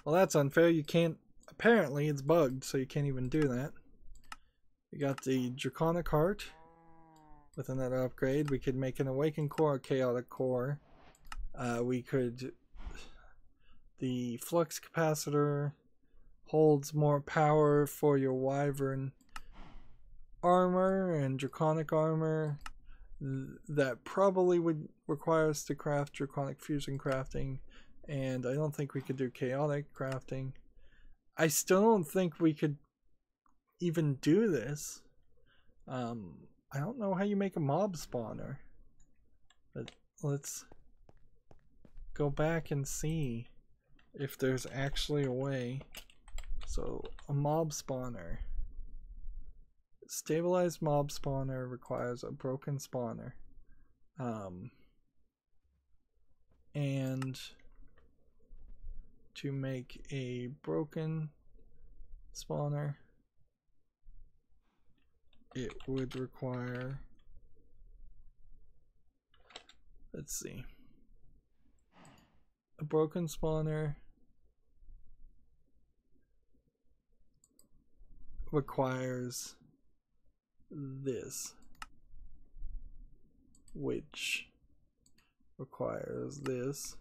Speaker 1: Well, that's unfair. You can't, apparently it's bugged, so you can't even do that. We got the Draconic Heart with another upgrade. We could make an Awakened Core or Chaotic Core. We could, the Flux Capacitor holds more power for your Wyvern armor and Draconic armor. That probably would require us to craft Draconic Fusion crafting, and I don't think we could do Chaotic crafting. I still don't think we could even do this. I don't know how you make a mob spawner, but let's go back and see if there's actually a way. So a mob spawner. Stabilized mob spawner requires a broken spawner. And to make a broken spawner, it would require, let's see, a broken spawner requires this, which requires this,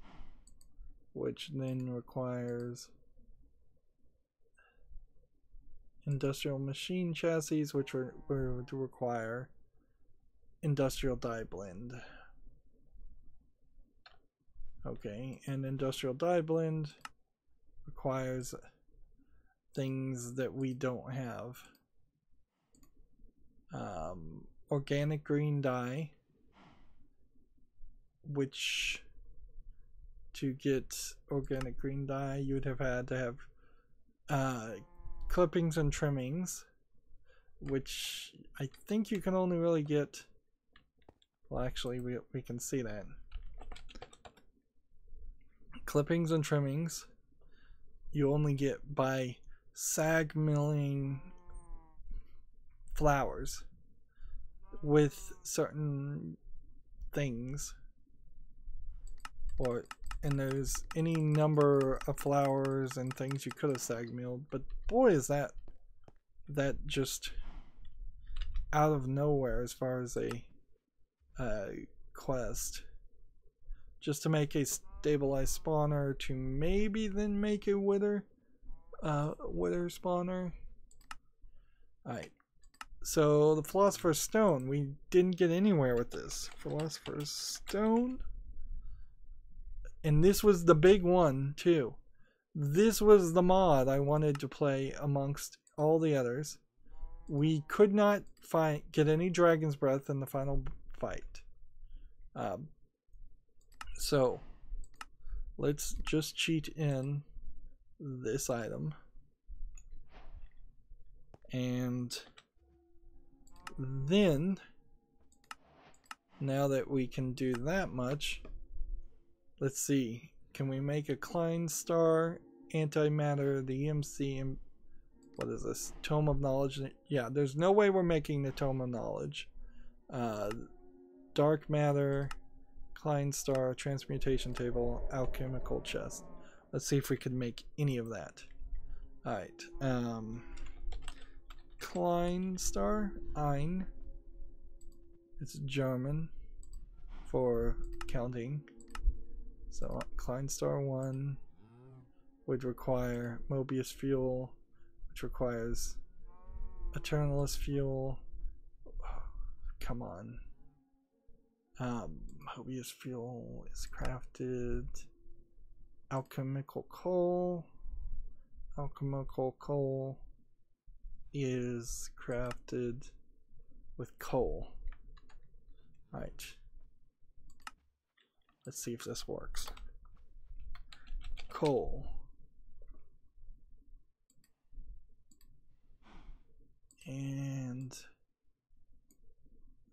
Speaker 1: which then requires industrial machine chassis, which would require industrial die blend. Okay, and industrial die blend requires things that we don't have. Organic green dye, which to get organic green dye you would have had to have clippings and trimmings, which I think you can only really get, well actually we can see that. Clippings and trimmings you only get by sag milling flowers with certain things, and there's any number of flowers and things you could have sag milled, but boy is that just out of nowhere as far as a quest, just to make a stabilized spawner to maybe then make a wither spawner. Alright, so the Philosopher's Stone, we didn't get anywhere with this. Philosopher's Stone, and this was the big one too. This was the mod I wanted to play amongst all the others. We could not get any Dragon's Breath in the final fight. So let's just cheat in this item, and then Now that we can do that much, let's see. Can we make a Klein Star, Antimatter, the EMC, and what is this? Tome of Knowledge? Yeah, there's no way we're making the Tome of Knowledge. Dark Matter, Klein Star, Transmutation Table, Alchemical Chest. Let's see if we can make any of that. Alright. Klein Star, Ein. It's German for counting. So Klein Star 1 would require Mobius Fuel, which requires Eternalist Fuel. Oh, come on. Mobius Fuel is crafted. Alchemical Coal. Alchemical Coal is crafted with coal. Alright. Let's see if this works. Coal. And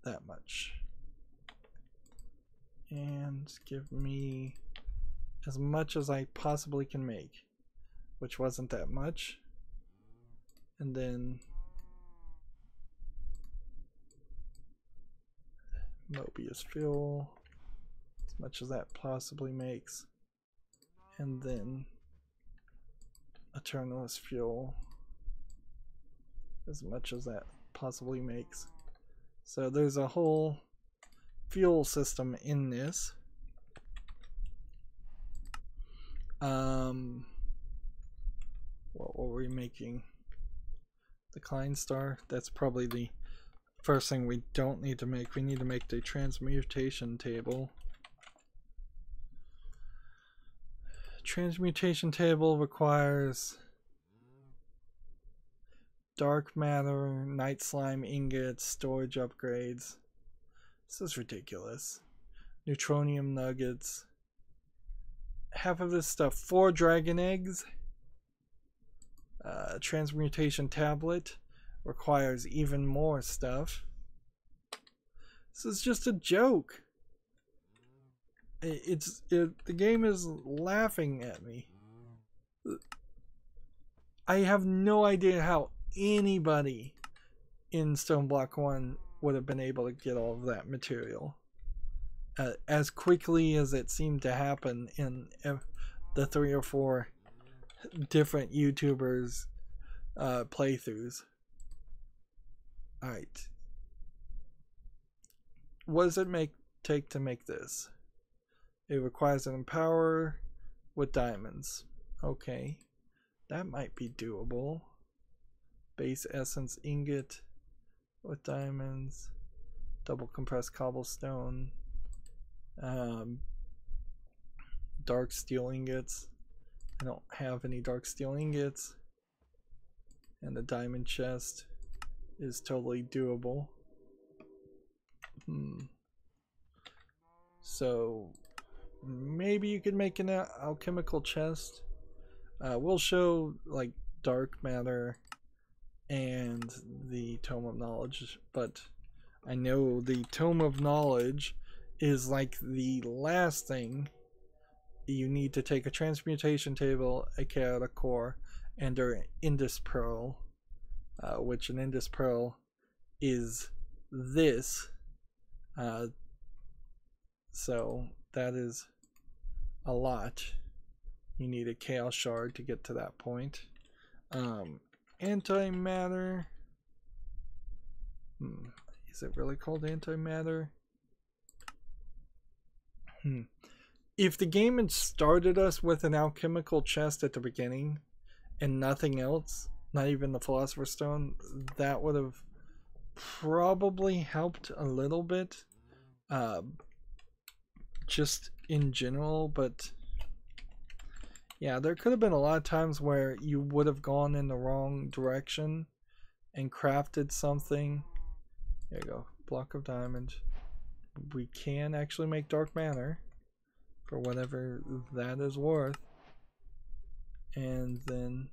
Speaker 1: that much. And give me as much as I possibly can make, which wasn't that much. And then Mobius Fuel, as much as that possibly makes. And then Eternalist Fuel, as much as that possibly makes. So there's a whole fuel system in this. What were we making? The Klein Star? That's probably the first thing we don't need to make. We need to make the Transmutation Table. Transmutation Table requires dark matter, night slime ingots, storage upgrades. This is ridiculous. Neutronium nuggets. Half of this stuff. 4 dragon eggs. Transmutation tablet requires even more stuff. This is just a joke. The game is laughing at me. I have no idea how anybody in Stoneblock 1 would have been able to get all of that material as quickly as it seemed to happen in the 3 or 4 different YouTubers playthroughs. Alright. What does it take to make this? It requires an Empower with diamonds. Okay. That might be doable. Base Essence Ingot with diamonds. Double compressed cobblestone. Dark steel ingots. I don't have any dark steel ingots. And the diamond chest is totally doable. So maybe you could make an alchemical chest. We'll show like dark matter and the Tome of Knowledge, but I know the Tome of Knowledge is like the last thing. You need to take a Transmutation Table, a Chaotic Core, and an Indus Pearl, which an Indus Pearl is this. So that is a lot. You need a Chaos Shard to get to that point. Antimatter. Is it really called Antimatter? If the game had started us with an alchemical chest at the beginning and nothing else, not even the Philosopher's Stone, that would have probably helped a little bit, just in general. But yeah, there could have been a lot of times where you would have gone in the wrong direction and crafted something. There you go, block of diamond. We can actually make dark matter for whatever that is worth, and then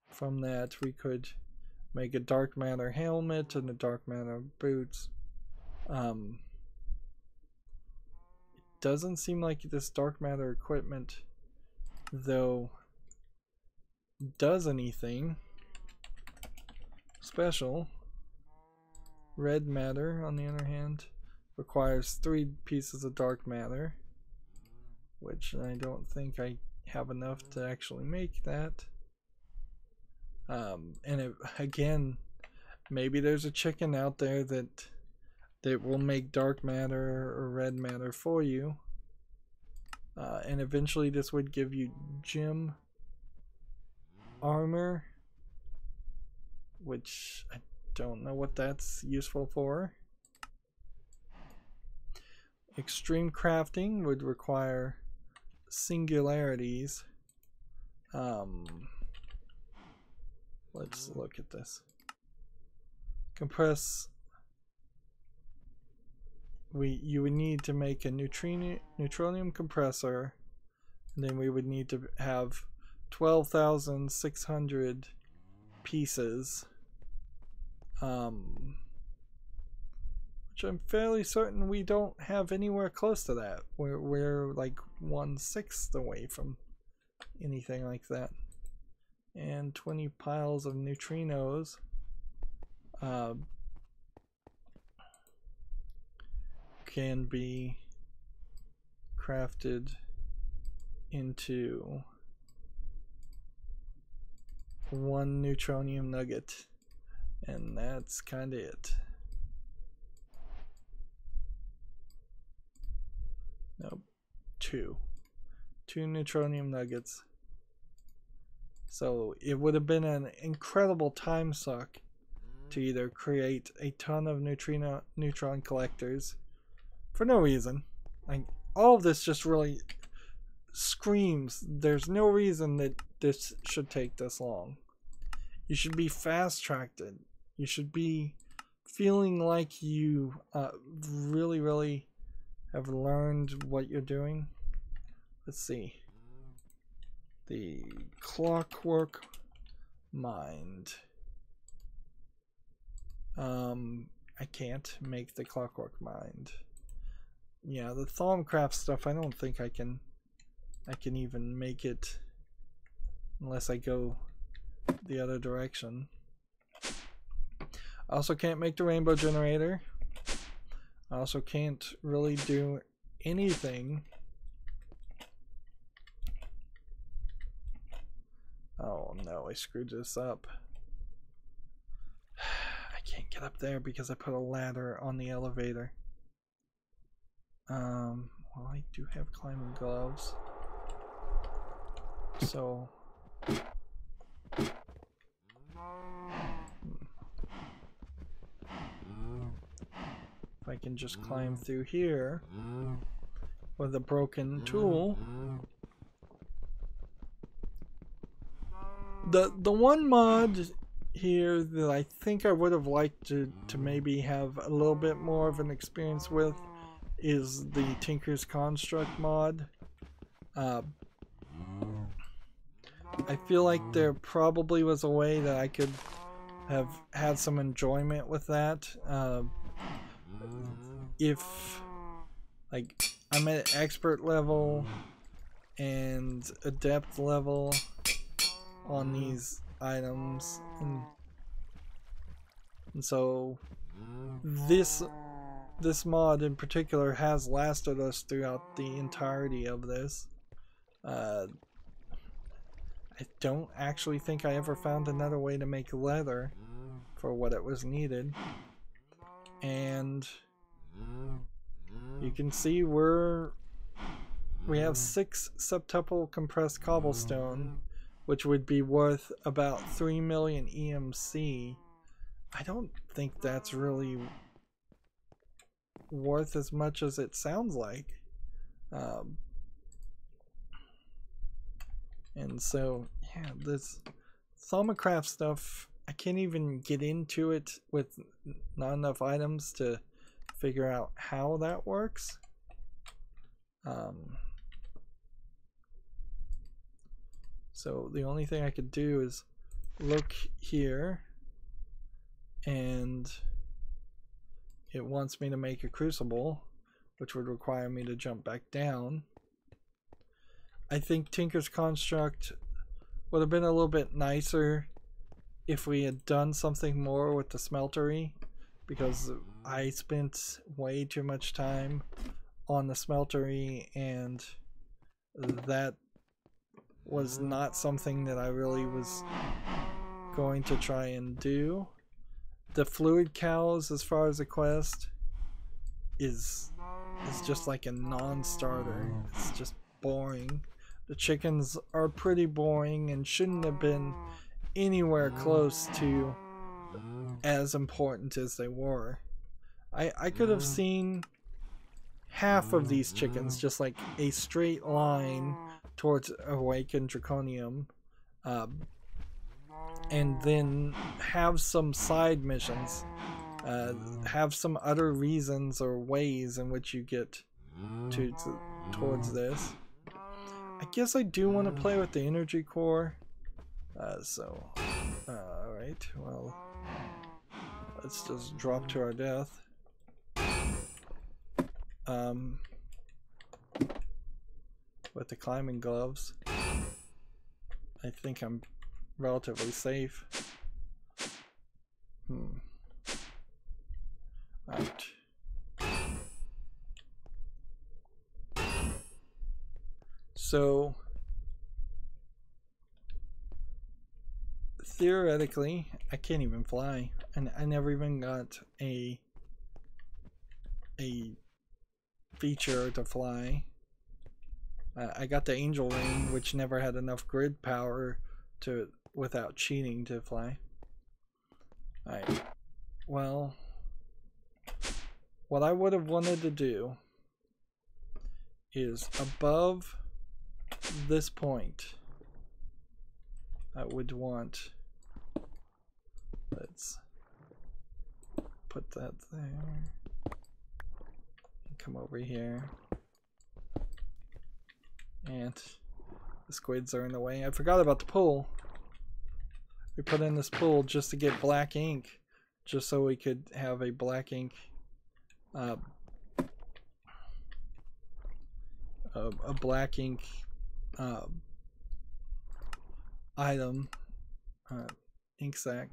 Speaker 1: from that we could make a dark matter helmet and a dark matter boots. It doesn't seem like this dark matter equipment, though, does anything special. Red matter, on the other hand, requires 3 pieces of dark matter, which I don't think I have enough to actually make that. And again, maybe there's a chicken out there that will make dark matter or red matter for you. And eventually this would give you gem armor, which I don't know what that's useful for. Extreme crafting would require singularities. Let's look at this. Compress. You would need to make a neutronium compressor, and then we would need to have 12,600 pieces, which I'm fairly certain we don't have anywhere close to that. We're like 1/6 away from anything like that. And 20 piles of neutrinos. Can be crafted into 1 neutronium nugget, and that's kind of it. Nope, 2 neutronium nuggets. So it would have been an incredible time suck to either create a ton of neutron collectors for no reason. Like, all of this just really screams there's no reason that this should take this long. You should be fast-tracked. You should be feeling like you really have learned what you're doing. Let's see. The clockwork mind. I can't make the clockwork mind. Yeah, the Thaumcraft stuff, I don't think I can even make it unless I go the other direction. I also can't make the rainbow generator. I also can't really do anything. Oh no, I screwed this up. I can't get up there because I put a ladder on the elevator. Well, I do have climbing gloves. So if I can just climb through here with a broken tool. The one mod here that I think I would have liked to maybe have a little bit more of an experience with is the Tinker's Construct mod. I feel like there probably was a way that I could have had some enjoyment with that. If like I'm at expert level and adept level on these items, and so this mod in particular has lasted us throughout the entirety of this. I don't actually think I ever found another way to make leather for what it was needed, and you can see we have 6 septuple compressed cobblestone, which would be worth about 3 million EMC. I don't think that's really worth as much as it sounds like. And so, yeah, this Thermicraft stuff, I can't even get into it with not enough items to figure out how that works. So the only thing I could do is look here and it wants me to make a Crucible, which would require me to jump back down. I think Tinker's Construct would have been a little bit nicer if we had done something more with the smeltery, because I spent way too much time on the smeltery, and that was not something that I really was going to try and do. The fluid cows, as far as the quest, is just like a non-starter. It's just boring. The chickens are pretty boring and shouldn't have been anywhere close to as important as they were. I could have seen half of these chickens just like a straight line towards Awakened Draconium, and then have some side missions, have some other reasons or ways in which you get towards this. I guess I do want to play with the energy core, alright, well, let's just drop to our death. With the climbing gloves, I think I'm relatively safe. Right. So theoretically, I can't even fly, and I never even got a feature to fly. I got the Angel Wing, which never had enough grid power to without cheating to fly. Alright, well, what I would have wanted to do is above this point, I would want, let's put that there, come over here, and the squids are in the way. I forgot about the pool. We put in this pool just to get black ink, just so we could have a black ink a black ink item, ink sac.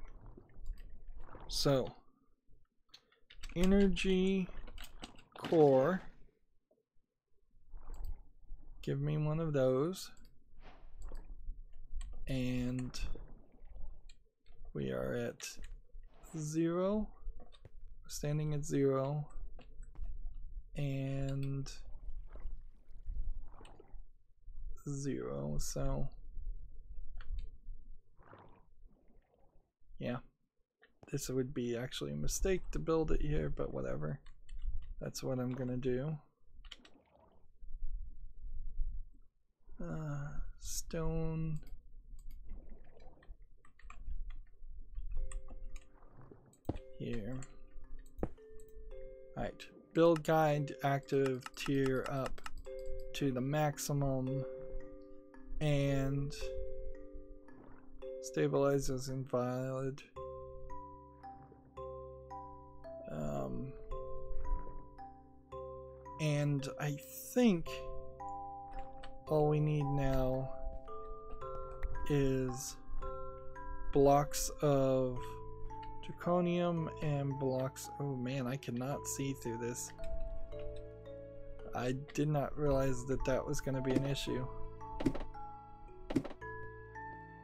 Speaker 1: So energy core, give me one of those, and we are at 0, standing at 0, and 0, so yeah, this would be actually a mistake to build it here, but whatever, that's what I'm gonna do. Stone, here. Alright, build guide active, tier up to the maximum, and stabilizers invalid. And I think all we need now is blocks of draconium and blocks. Oh man, I cannot see through this. I did not realize that that was going to be an issue.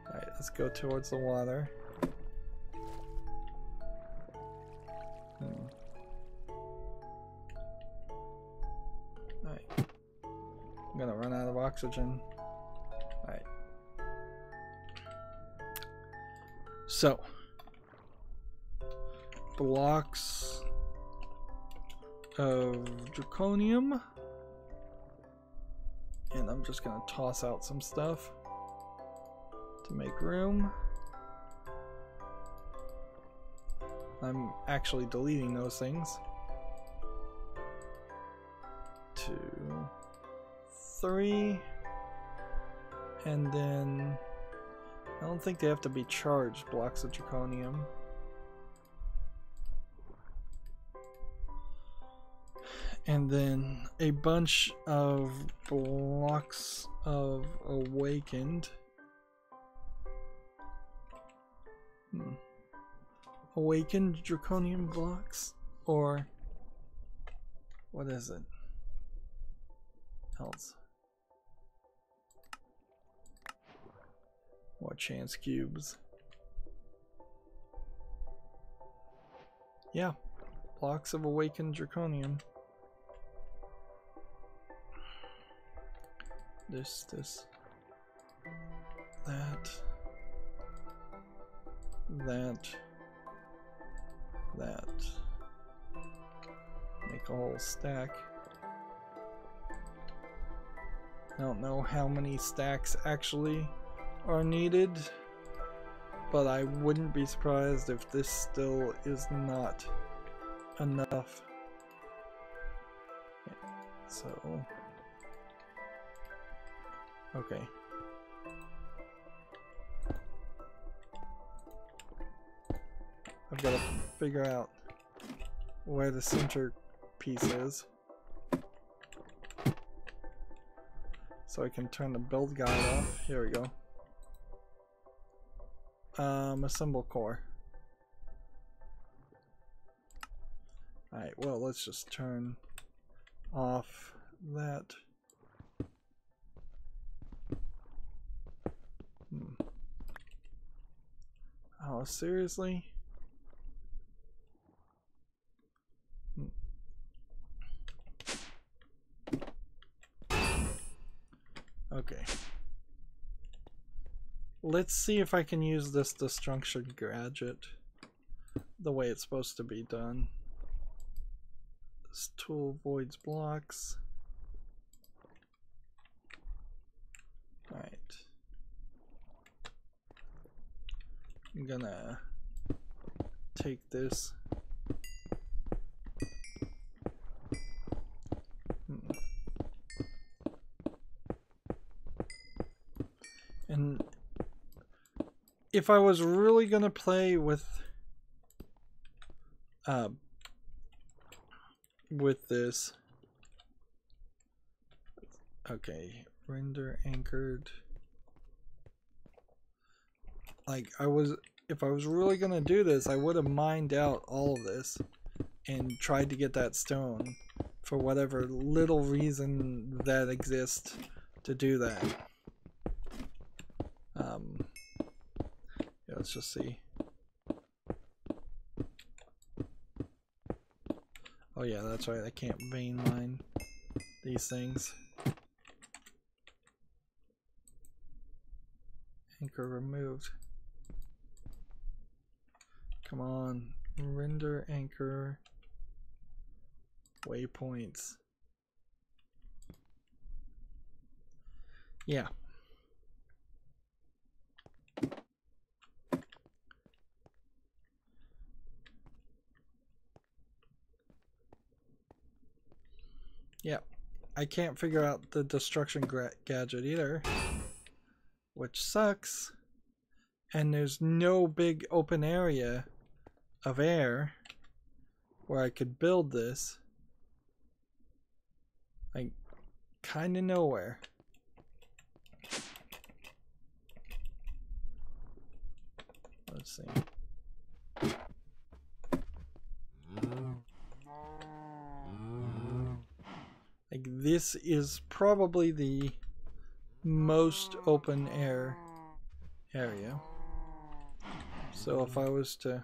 Speaker 1: Alright, let's go towards the water. Alright. I'm gonna run out of oxygen. Alright. So, blocks of draconium, and I'm just gonna toss out some stuff to make room. I'm actually deleting those things. 2, 3, and then I don't think they have to be charged, blocks of draconium. And then a bunch of blocks of awakened. Awakened draconium blocks? Or what is it else? More chance cubes. Yeah, blocks of awakened draconium. This, that, that. Make a whole stack. I don't know how many stacks actually are needed, but I wouldn't be surprised if this still is not enough. So, okay. I've got to figure out where the center piece is, so I can turn the build guide off. Here we go. Assemble core. Alright, well, let's just turn off that. Oh, seriously? Okay. Let's see if I can use this destruction gadget the way it's supposed to be done. This tool voids blocks. Alright. I'm gonna take this. And if I was really gonna play with this, okay, render anchored. Like if I was really gonna do this, I would have mined out all of this and tried to get that stone for whatever little reason that exists to do that. Yeah, let's just see. Oh yeah, that's right, I can't vein mine these things. Anchor removed. Come on, render anchor waypoints. Yeah. Yeah, I can't figure out the destruction gadget either, which sucks. And there's no big open area of air where I could build this. Like, kind of nowhere. Let's see. Like, this is probably the most open air area. So if I was to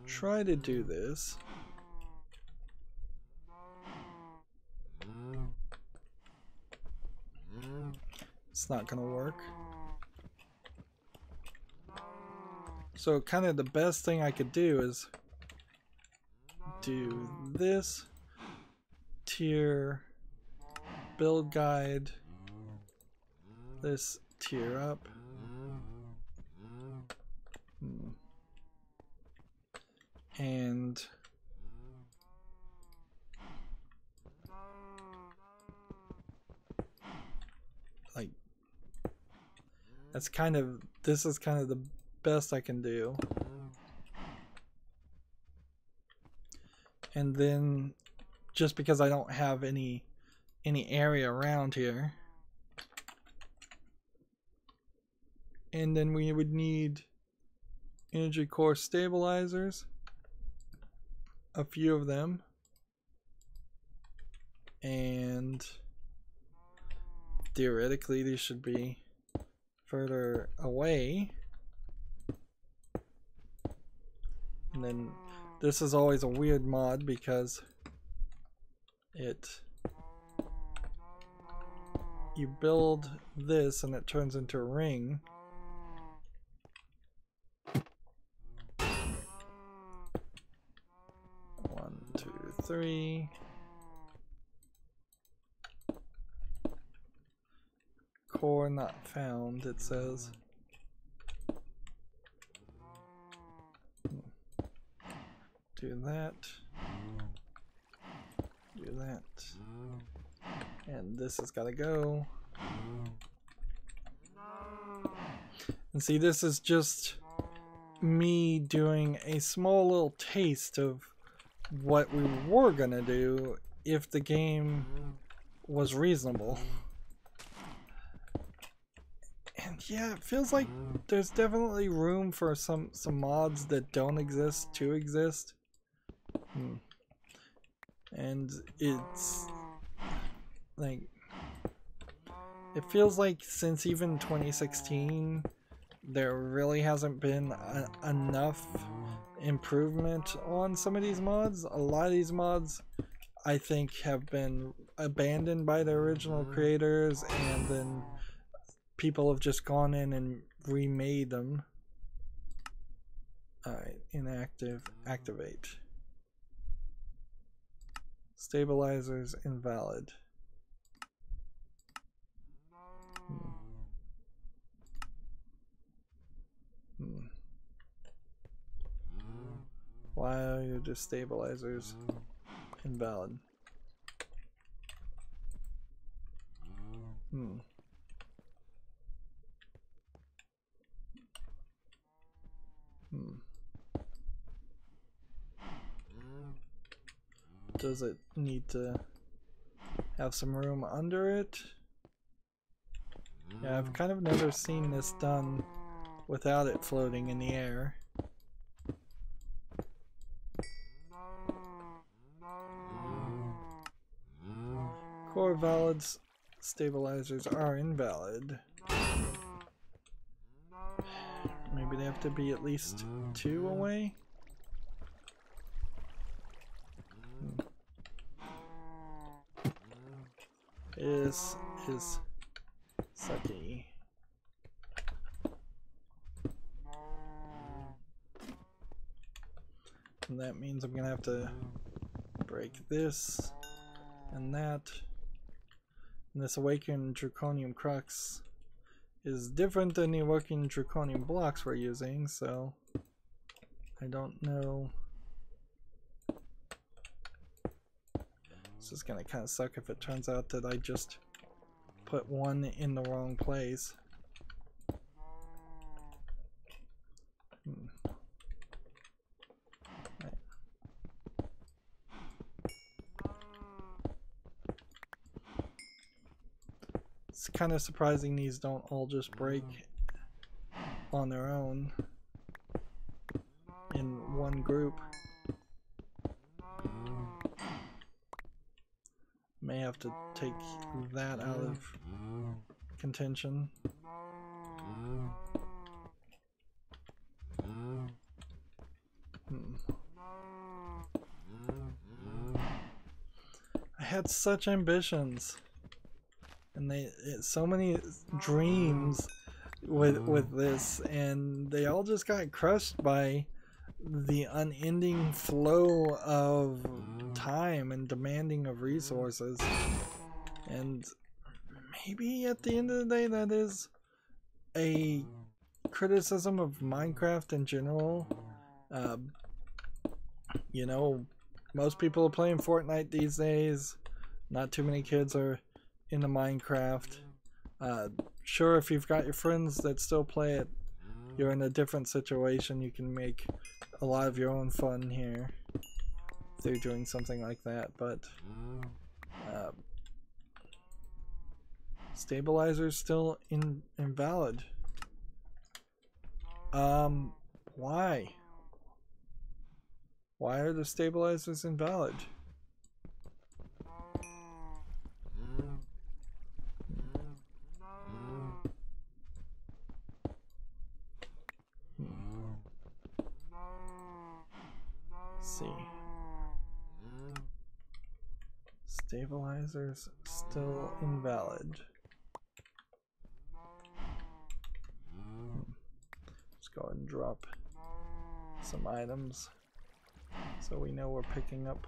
Speaker 1: try to do this, it's not gonna work. So kind of the best thing I could do is do this tier build guide, this tier up, and like this is kind of the best I can do. And then just because I don't have any area around here. And then we would need energy core stabilizers, a few of them, and theoretically these should be further away. And then this is always a weird mod because you build this and it turns into a ring. 1, 2, 3. Core not found, it says. Do that. Do that. And this has got to go. And see, this is just me doing a small little taste of what we were gonna do if the game was reasonable. And yeah, it feels like there's definitely room for some mods that don't exist to exist. And it's like, it feels like since even 2016 there really hasn't been enough improvement on some of these mods. A lot of these mods I think have been abandoned by the original creators, and then people have just gone in and remade them. Alright, inactive, activate. Stabilizers invalid. Why are your destabilizers invalid? Does it need to have some room under it? Yeah, I've kind of never seen this done without it floating in the air. Core valids, stabilizers are invalid. Maybe they have to be at least 2 away? This is sucky. And that means I'm gonna have to break this and that. And this awakened draconium crux is different than the awakened draconium blocks we're using, so I don't know. This is gonna kind of suck if it turns out that I just put one in the wrong place. Right. It's kind of surprising these don't all just break on their own in one group. May have to take that out of contention. I had such ambitions, and so many dreams with this, and they all just got crushed by the unending flow of time and demanding of resources. And maybe at the end of the day that is a criticism of Minecraft in general. You know, most people are playing Fortnite these days. Not too many kids are into Minecraft. Sure, if you've got your friends that still play it, you're in a different situation. You can make a lot of your own fun here. they're doing something like that, but stabilizer's still invalid. Why? Why are the stabilizers invalid? Let's see. Stabilizers still invalid. Let's go ahead and drop some items so we know we're picking up.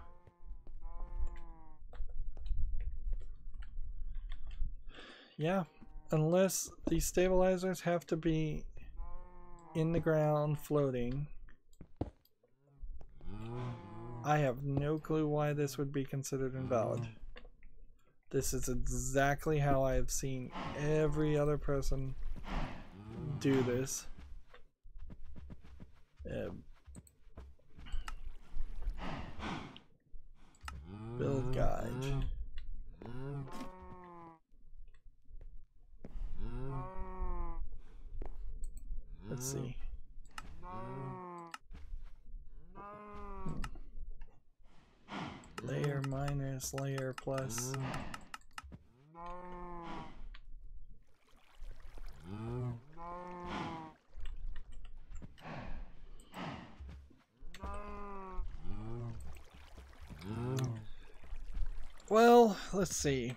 Speaker 1: Yeah, unless these stabilizers have to be in the ground floating. I have no clue why this would be considered invalid. This is exactly how I've seen every other person do this. Build guide. Let's see. Layer minus, layer plus. Well, let's see.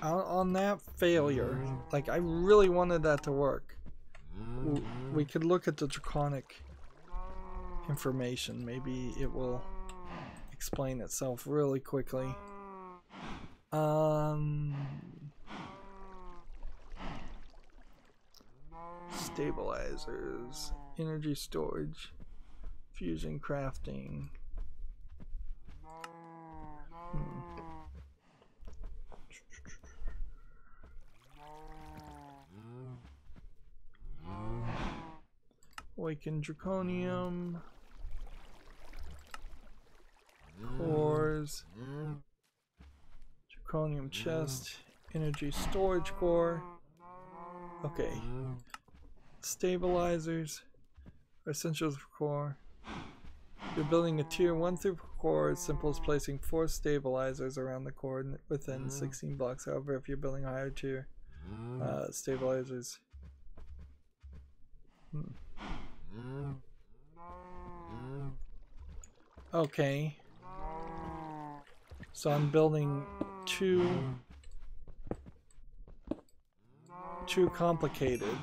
Speaker 1: On that failure, like I really wanted that to work. We could look at the draconic information. Maybe it will explain itself really quickly. Stabilizers, energy storage, fusion crafting. Awakened draconium. Cores. Draconium chest. Energy storage core. Okay. Stabilizers. Essentials for core. You're building a tier 1 through core as simple as placing 4 stabilizers around the core within 16 blocks. However, if you're building a higher tier stabilizers. Okay. So I'm building too complicated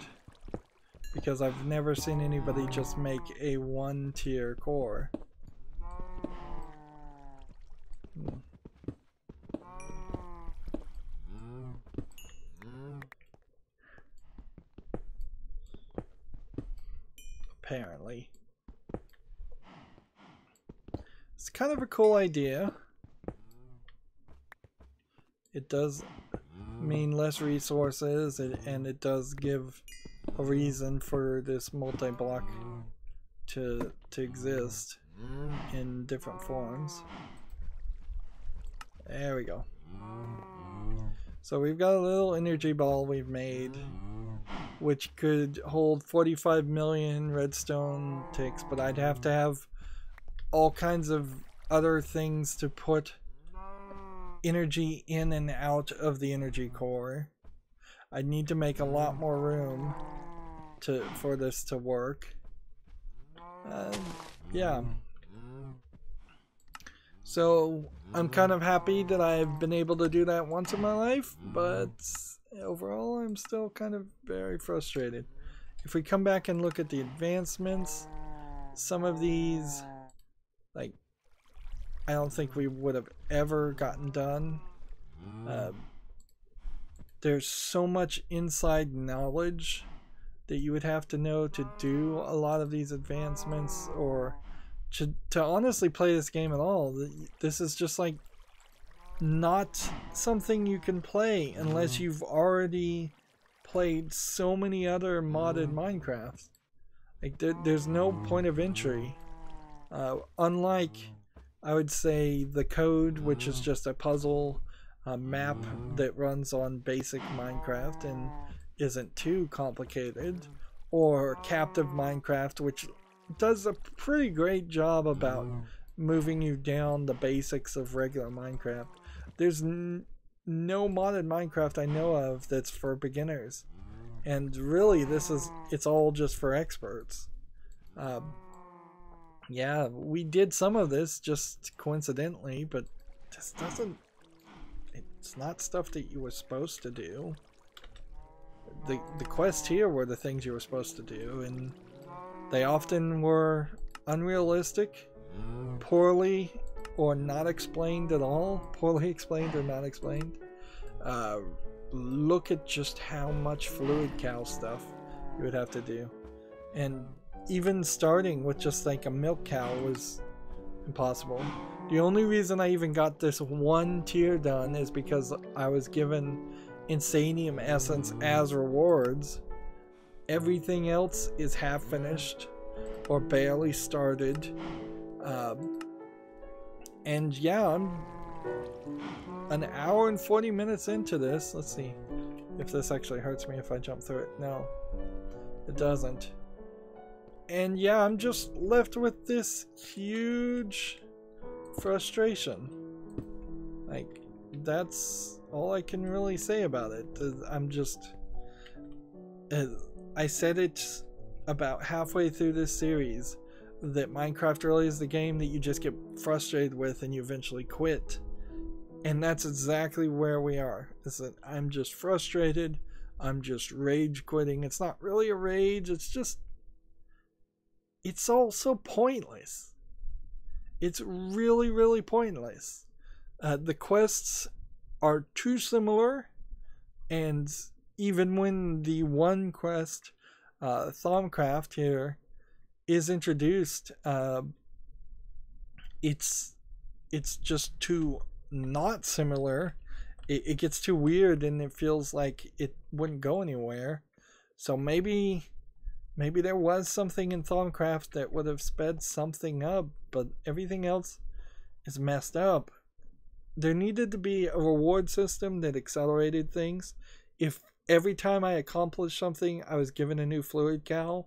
Speaker 1: because I've never seen anybody just make a 1-tier core. Apparently. It's kind of a cool idea. It does mean less resources, and it does give a reason for this multi-block to exist in different forms. There we go. So we've got a little energy ball we've made, which could hold 45 million redstone ticks, but I'd have to have all kinds of other things to put energy in and out of the energy core. I need to make a lot more room for this to work. Yeah. So I'm kind of happy that I've been able to do that once in my life, but overall I'm still kind of very frustrated. If we come back and look at the advancements, some of these, like, I don't think we would have ever gotten done. There's so much inside knowledge that you would have to know to do a lot of these advancements, or to honestly play this game at all. This is just like not something you can play unless you've already played so many other modded Minecrafts. Like there's no point of entry. Unlike I would say the code, which is just a puzzle map that runs on basic Minecraft and isn't too complicated, or Captive Minecraft, which does a pretty great job about moving you down the basics of regular Minecraft. There's no modded Minecraft I know of that's for beginners, and really it's all just for experts. Yeah, we did some of this just coincidentally, but this doesn't, it's not stuff that you were supposed to do. The quests here were the things you were supposed to do, and they often were unrealistic, poorly or not explained at all. Poorly explained or not explained. Look at just how much fluid cow stuff you would have to do. And even starting with just like a milk cow was impossible. The only reason I even got this one tier done is because I was given Insanium Essence as rewards. Everything else is half finished or barely started. And yeah, I'm an hour and 40 minutes into this. Let's see if this actually hurts me if I jump through it. No, it doesn't. And yeah, I'm just left with this huge frustration. Like, that's all I can really say about it. I'm just... I said it about halfway through this series that Minecraft really is the game that you just get frustrated with and you eventually quit. And that's exactly where we are. Is that I'm just frustrated. I'm just rage quitting. It's not really a rage. It's just... it's all so pointless. It's really, really pointless. The quests are too similar, and even when the one quest, Thaumcraft here, is introduced, it's just too not similar. It gets too weird, and it feels like it wouldn't go anywhere. So maybe there was something in Thaumcraft that would have sped something up, but everything else is messed up. There needed to be a reward system that accelerated things. If every time I accomplished something, I was given a new fluid cow,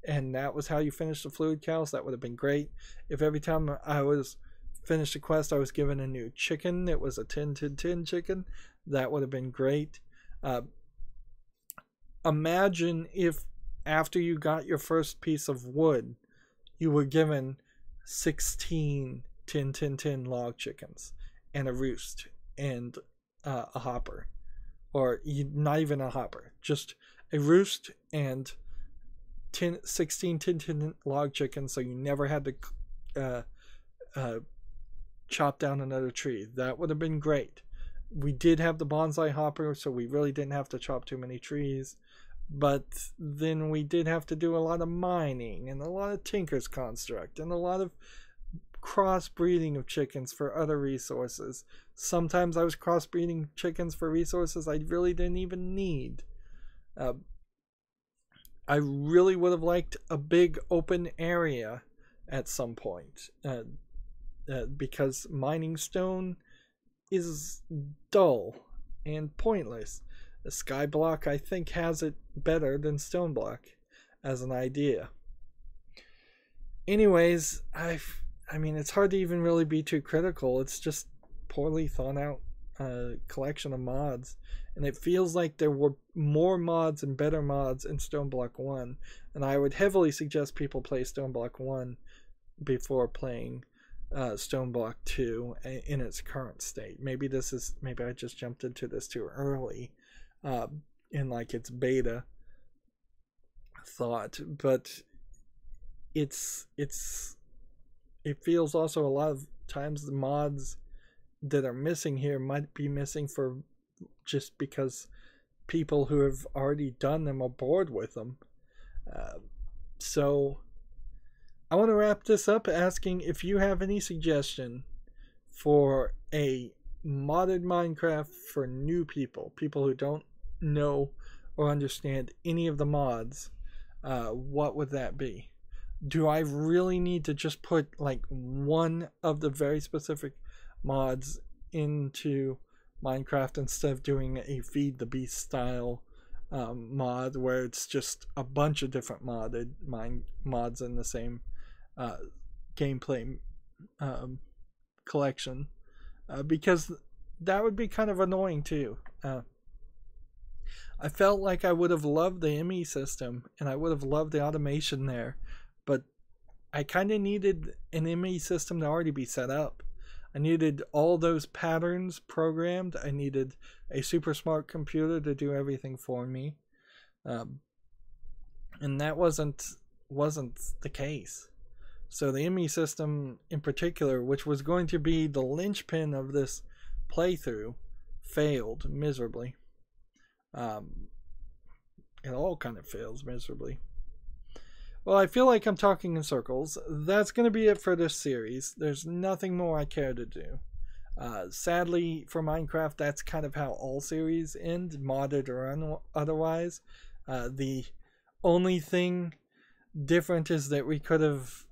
Speaker 1: and that was how you finished the fluid cows, that would have been great. If every time I was finished a quest, I was given a new chicken that was a 10-10-10 chicken, that would have been great. Imagine if after you got your first piece of wood, you were given 16 10-10-10 log chickens and a roost and a hopper, or not even a hopper, just a roost and 16 10-10 log chickens, so you never had to chop down another tree. That would have been great. We did have the bonsai hopper, so we really didn't have to chop too many trees. But then we did have to do a lot of mining and a lot of Tinker's Construct and a lot of crossbreeding of chickens for other resources. Sometimes I was crossbreeding chickens for resources I really didn't even need. I really would have liked a big open area at some point, because mining stone is dull and pointless. The Skyblock, I think, has it better than Stoneblock as an idea. Anyways, I mean, it's hard to even really be too critical. It's just poorly thought out collection of mods, and it feels like there were more mods and better mods in Stoneblock 1, and I would heavily suggest people play Stoneblock 1 before playing Stoneblock 2 in its current state. Maybe I just jumped into this too early in like its beta thought, but it feels also a lot of times the mods that are missing here might be missing for just because people who have already done them are bored with them. So I want to wrap this up asking if you have any suggestion for a modded Minecraft for new people who don't know or understand any of the mods. What would that be? do I really need to just put like one of the very specific mods into Minecraft instead of doing a Feed the Beast style mod where it's just a bunch of different mods in the same gameplay collection, because that would be kind of annoying too. I felt like I would have loved the ME system and I would have loved the automation there, but I kind of needed an ME system to already be set up. I needed all those patterns programmed. I needed a super smart computer to do everything for me, and that wasn't the case. So the ME system in particular, which was going to be the linchpin of this playthrough, failed miserably. It all kind of fails miserably. Well, I feel like I'm talking in circles. That's going to be it for this series. There's nothing more I care to do. Sadly, for Minecraft, that's kind of how all series end, modded or otherwise. The only thing different is that we could have...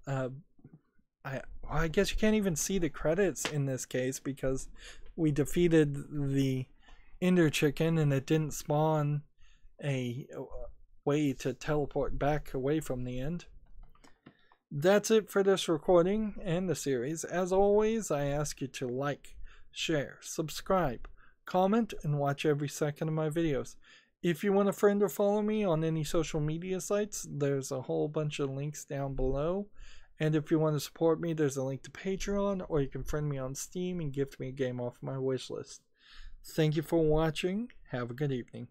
Speaker 1: I guess you can't even see the credits in this case because we defeated the Ender Chicken and it didn't spawn a way to teleport back away from the end. That's it for this recording and the series. As always, I ask you to like, share, subscribe, comment, and watch every second of my videos. If you want to friend or follow me on any social media sites, there's a whole bunch of links down below. And if you want to support me, there's a link to Patreon, or you can friend me on Steam and gift me a game off my wish list. Thank you for watching. Have a good evening.